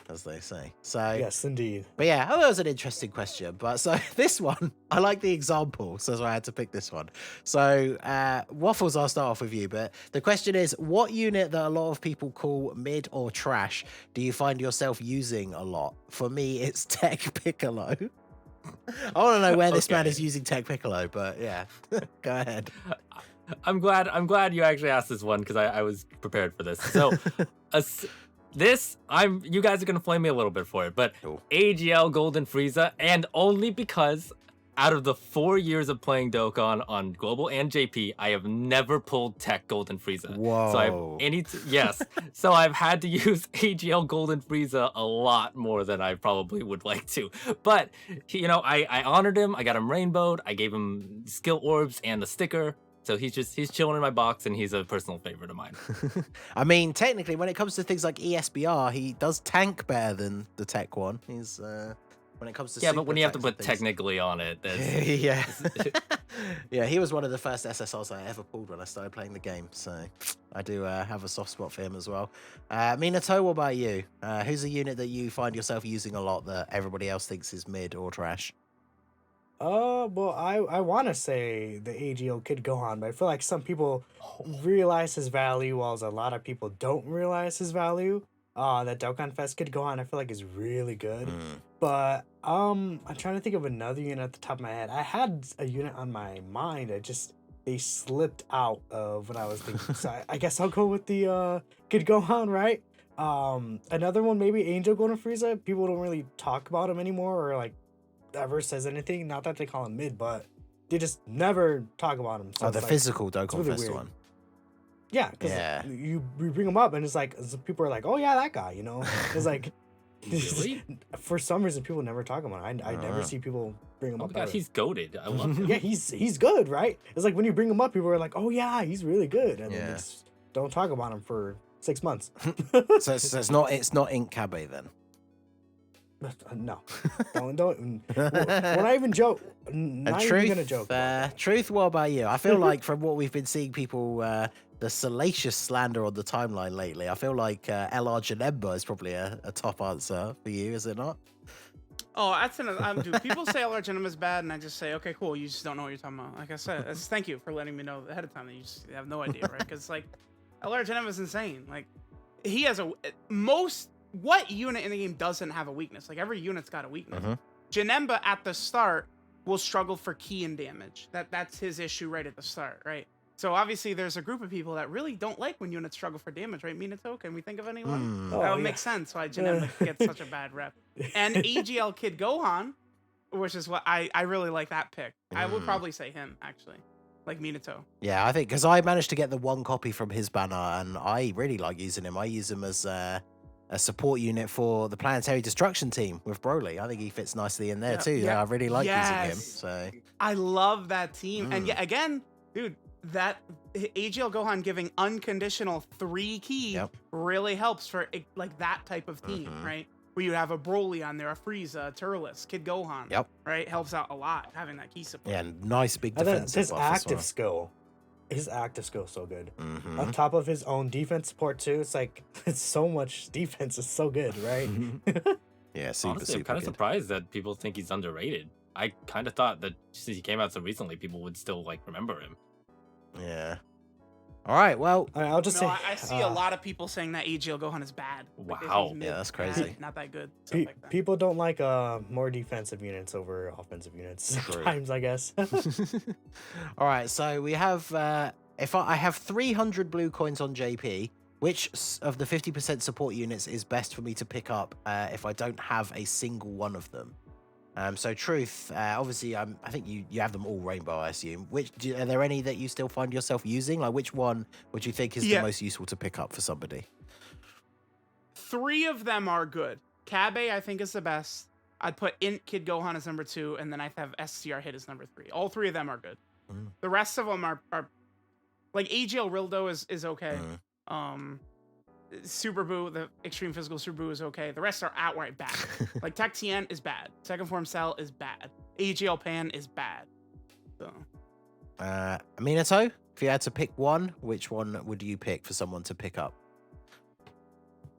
as they say. So Yes, indeed. but yeah, that was an interesting question. But so this one, I like the example, so that's why I had to pick this one. So Waffles, I'll start off with you. But the question is, what unit that a lot of people call mid or trash do you find yourself using a lot? For me, it's Tech Piccolo. I want to know where this man is using Tech Piccolo, but yeah, go ahead. I'm glad you actually asked this one because I was prepared for this. So you guys are gonna flame me a little bit for it, but Cool. AGL Golden Frieza, and only because out of the 4 years of playing Dokkan on Global and JP, I have never pulled Tech Golden Frieza. Whoa. So so I've had to use AGL Golden Frieza a lot more than I probably would like to. But you know, I honored him. I got him rainbowed. I gave him skill orbs and the sticker. So he's chilling in my box, and he's a personal favorite of mine. I mean, technically, when it comes to things like ESBR, he does tank better than the tech one. He's when it comes to Yeah, but super when you have to attacks and put things- technically on it, that's yeah, yeah, he was one of the first SSRs I ever pulled when I started playing the game, so I do have a soft spot for him as well. Minato, what about you? Who's a unit that you find yourself using a lot that everybody else thinks is mid or trash? Well, I want to say the AGL Kid Gohan, but I feel like some people realize his value, whilst a lot of people don't realize his value. That Dokkan Fest Kid Gohan, I feel like is really good. But I'm trying to think of another unit at the top of my head. I had a unit on my mind. They slipped out of what I was thinking. So I guess I'll go with the Kid Gohan, right? Another one, maybe Angel Golden Frieza. People don't really talk about him anymore, or like ever says anything. Not that they call him mid, but they just never talk about him. So Oh, the it's like, physical Dokkan really Fest weird. one. yeah, because Yeah. we bring him up and it's like people are like, oh yeah, that guy, you know. It's like Really? for some reason people never talk about him. I never Uh-huh. see people bring him Oh my up. god, ever. he's goated. I love him. Yeah, he's good, right? It's like when you bring him up, people are like, oh yeah, he's really good, and then Yeah. they just don't talk about him for 6 months. So it's not Ink Cabe then. No, don't. We're not even joke. And Not truth, even gonna joke. about that. Truth, what about you? I feel like from what we've been seeing people, the salacious slander on the timeline lately, I feel like LR Janemba is probably a top answer for you, is it not? Oh, that's dude. People say LR Genem is bad, and I just say, okay, cool. You just don't know what you're talking about. Like I said, thank you for letting me know ahead of time that you just have no idea, right? Because like LR Genem is insane. Like he has what unit in the game doesn't have a weakness? Like every unit's got a weakness. Janemba at the start will struggle for key and damage. That's his issue right at the start, right? So obviously there's a group of people that really don't like when units struggle for damage, right? Minato, can we think of anyone? Oh, That would yeah. make sense why Janemba gets such a bad rep. And AGL Kid Gohan, which is what I really like that pick. I would probably say him actually, like Minato. Yeah, I think because I managed to get the one copy from his banner, and I really like using him. I use him as a support unit for the Planetary Destruction team with Broly. I think he fits nicely in there too. Yeah, I really like using him. Yes. So I love that team. And yeah, again, dude, that AGL Gohan giving unconditional 3 key really helps for like that type of team, right? Where you have a Broly on there, a Frieza, a Turles, Kid Gohan. Right? Helps out a lot having that key support. yeah, nice big And then defensive his buff as active well. skill. His active skill is so good. Mhm. On top of his own defense support too, it's like it's so much defense. It's so good, right? Yeah, super Honestly, I'm super kind of good. surprised that people think he's underrated. I kind of thought that since he came out so recently, people would still like remember him. Yeah. All right. Well, I'll just No, say I see a lot of people saying that AGL Gohan is bad. Like, they say Wow. he's Yeah, mid, that's bad, crazy. not that good. Stuff like that. people don't like more defensive units over offensive units True. sometimes, I guess. all right. So we have I have 300 blue coins on JP. Which of the 50% support units is best for me to pick up if I don't have a single one of them? So Truth, obviously, I think you have them all rainbow, I assume. Are there any that you still find yourself using? Like, which one would you think is the most useful to pick up for somebody? 3 of them are good. Kabe, I think, is the best. I'd put Int Kid Gohan as number 2, and then I'd have SCR Hit as number 3. All 3 of them are good. The rest of them are like AGL Rildo is okay. Super Boo, the Extreme Physical Super Boo is okay. The rest are outright bad. Like Tech Tien is bad. Second Form Cell is bad. AGL Pan is bad. So Minato, if you had to pick one, which one would you pick for someone to pick up?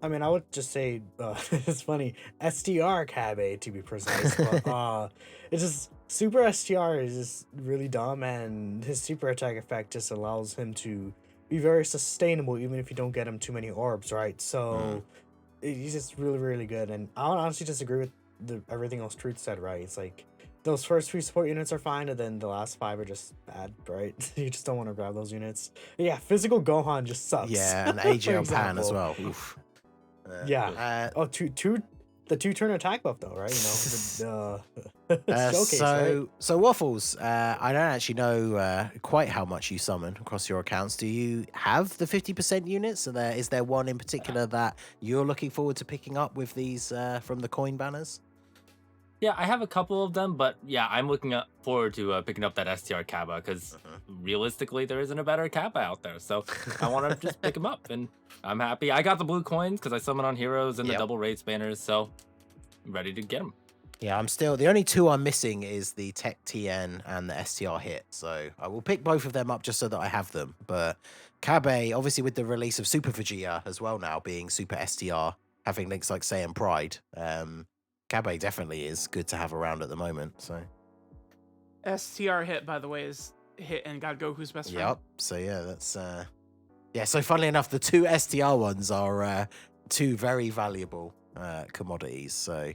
I mean, I would just say it's funny, STR Kabe to be precise, but it's just Super STR is just really dumb, and his super attack effect just allows him to be very sustainable even if you don't get him too many orbs, right? So he's just really, really good, and I would honestly disagree with everything else Truth said, right? It's like those first 3 support units are fine, and then the last 5 are just bad, right? You just don't want to grab those units. Yeah, physical Gohan just sucks. Yeah, and for AGL Pan as example. well. Oof. Yeah. The 2-turn attack buff though, right? You know, the showcase, right? So Waffles, I don't actually know quite how much you summon across your accounts. Do you have the 50% units? Is there one in particular that you're looking forward to picking up with these from the coin banners? Yeah, I have a couple of them, but yeah, I'm looking forward to picking up that STR Kappa because realistically, there isn't a better Kappa out there. So I want to just pick them up, and I'm happy. I got the blue coins because I summoned on heroes and the double raid spanners, so I'm ready to get them. Yeah, I'm still the only two I'm missing is the Tech TN and the STR hit. So I will pick both of them up just so that I have them. But Kabe, obviously with the release of Super Vegeta as well now being Super STR, having links like Saiyan Pride, Kabe definitely is good to have around at the moment. So STR hit, by the way, is hit and got Goku's best friend. Yep. So yeah, that's yeah. So funnily enough, the two STR ones are two very valuable commodities. So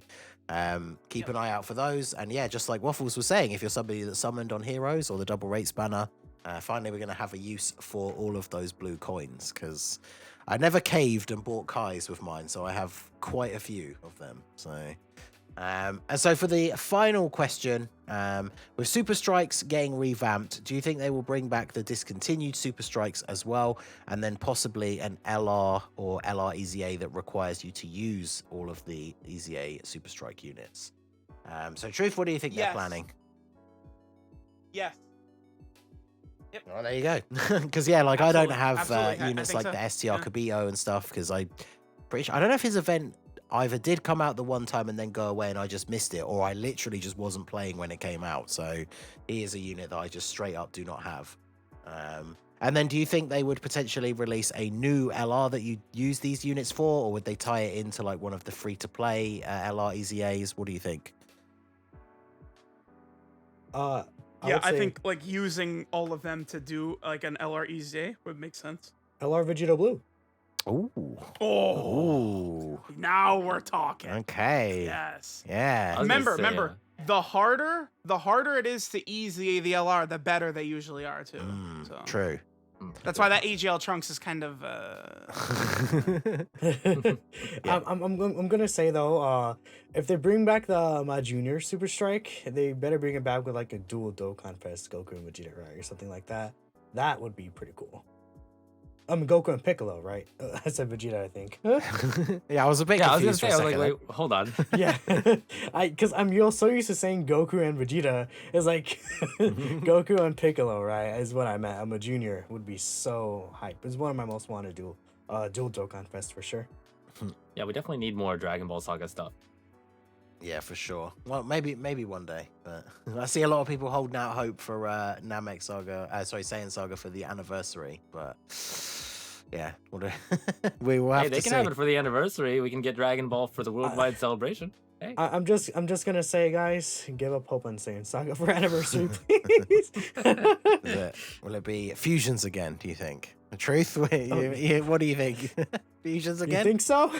keep an eye out for those. And yeah, just like Waffles was saying, if you're somebody that's summoned on heroes or the double rate spanner, finally we're going to have a use for all of those blue coins, because I never caved and bought Kais with mine, so I have quite a few of them. So and so for the final question, with Super Strikes getting revamped, do you think they will bring back the discontinued Super Strikes as well, and then possibly an LR or LR EZA that requires you to use all of the EZA Super Strike units? So Truth, what do you think they're planning? Yes. Yep. Oh, there you go. Because yeah, like Absolutely. I don't have Absolutely. units I like think the so. STR Yeah. Kabito and stuff, because I don't know if his event either did come out the one time and then go away and I just missed it, or I literally just wasn't playing when it came out. So he is a unit that I just straight up do not have. And then do you think they would potentially release a new LR that you use these units for, or would they tie it into like one of the free-to-play LR EZAs? What do you think? I think like using all of them to do like an LR EZA would make sense. LR Vegeta Blue. Ooh. Oh. Now we're talking. Okay. Yes. Yeah. Remember, the harder it is to EZA the LR, the better they usually are too. So True. that's why that AGL Trunks is kind of I'm gonna say though, if they bring back the my Junior Super Strike, they better bring it back with like a dual Dokkan Fest Goku and Vegeta, right, or something like that. That would be pretty cool. Goku and Piccolo, right? I said Vegeta, I think. Yeah, I was a bit Yeah, I was confused gonna say, I for was a like, second. wait, hold on. Yeah, because I'm so used to saying Goku and Vegeta. It's like Goku and Piccolo, right? Is what I meant. I'm a Junior would be so hype. It's one of my most wanted dual Dokkan Fest for sure. Yeah, we definitely need more Dragon Ball Saga stuff. Yeah, for sure. Well, maybe one day, but I see a lot of people holding out hope for Namek Saga, Saiyan Saga for the anniversary, but yeah, we will have Hey, to they see. can have it for the anniversary. We can get Dragon Ball for the worldwide celebration. Hey. I'm just gonna say, guys, give up hope on Saiyan Saga for anniversary, please. Will it be fusions again, do you think? The truth? What do you think? Fusions again? You think so?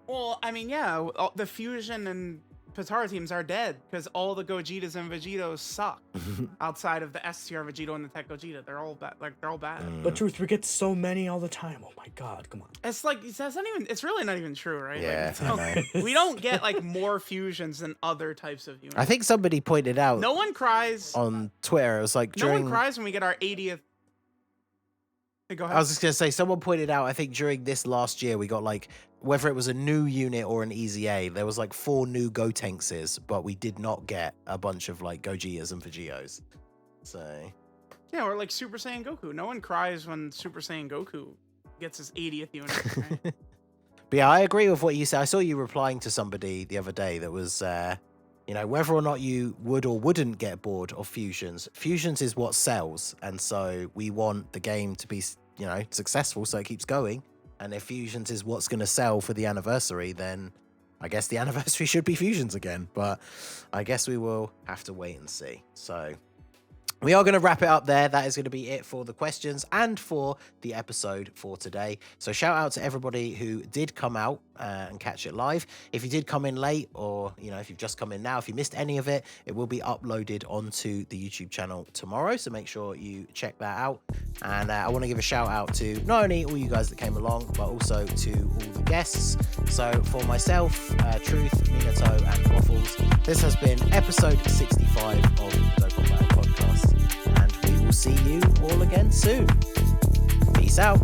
well, I mean, yeah, the Fusion and Potara teams are dead because all the Gogetas and Vegetos suck outside of the STR Vegito and the Tech Gogeta. They're all bad. Like, they're all bad. But Truth, we get so many all the time. Oh my god, come on. It's like it's really not even true, right? Yeah, Like, I know. we don't get like more fusions than other types of units. I think somebody pointed out No one cries. on Twitter, it was like No during... one cries when we get our 80th. Hey, go ahead. I was just going to say, someone pointed out, I think during this last year, we got like, whether it was a new unit or an EZA, there was like 4 new Gotenks, but we did not get a bunch of like Gogetas and Vegetos. So, Yeah, or like Super Saiyan Goku. No one cries when Super Saiyan Goku gets his 80th unit. Right? but yeah, I agree with what you said. I saw you replying to somebody the other day that was, you know, whether or not you would or wouldn't get bored of fusions. Fusions is what sells. And so we want the game to be, you know, successful so it keeps going. And if fusions is what's going to sell for the anniversary, then I guess the anniversary should be fusions again. But I guess we will have to wait and see. So we are going to wrap it up there. That is going to be it for the questions and for the episode for today. So shout out to everybody who did come out and catch it live. If you did come in late, or, you know, if you've just come in now, if you missed any of it, it will be uploaded onto the YouTube channel tomorrow. So make sure you check that out. And I want to give a shout out to not only all you guys that came along, but also to all the guests. So for myself, Truth, Minato, and Waffles, this has been episode 65 of the Dokkan Battle Podcast. And we will see you all again soon. Peace out.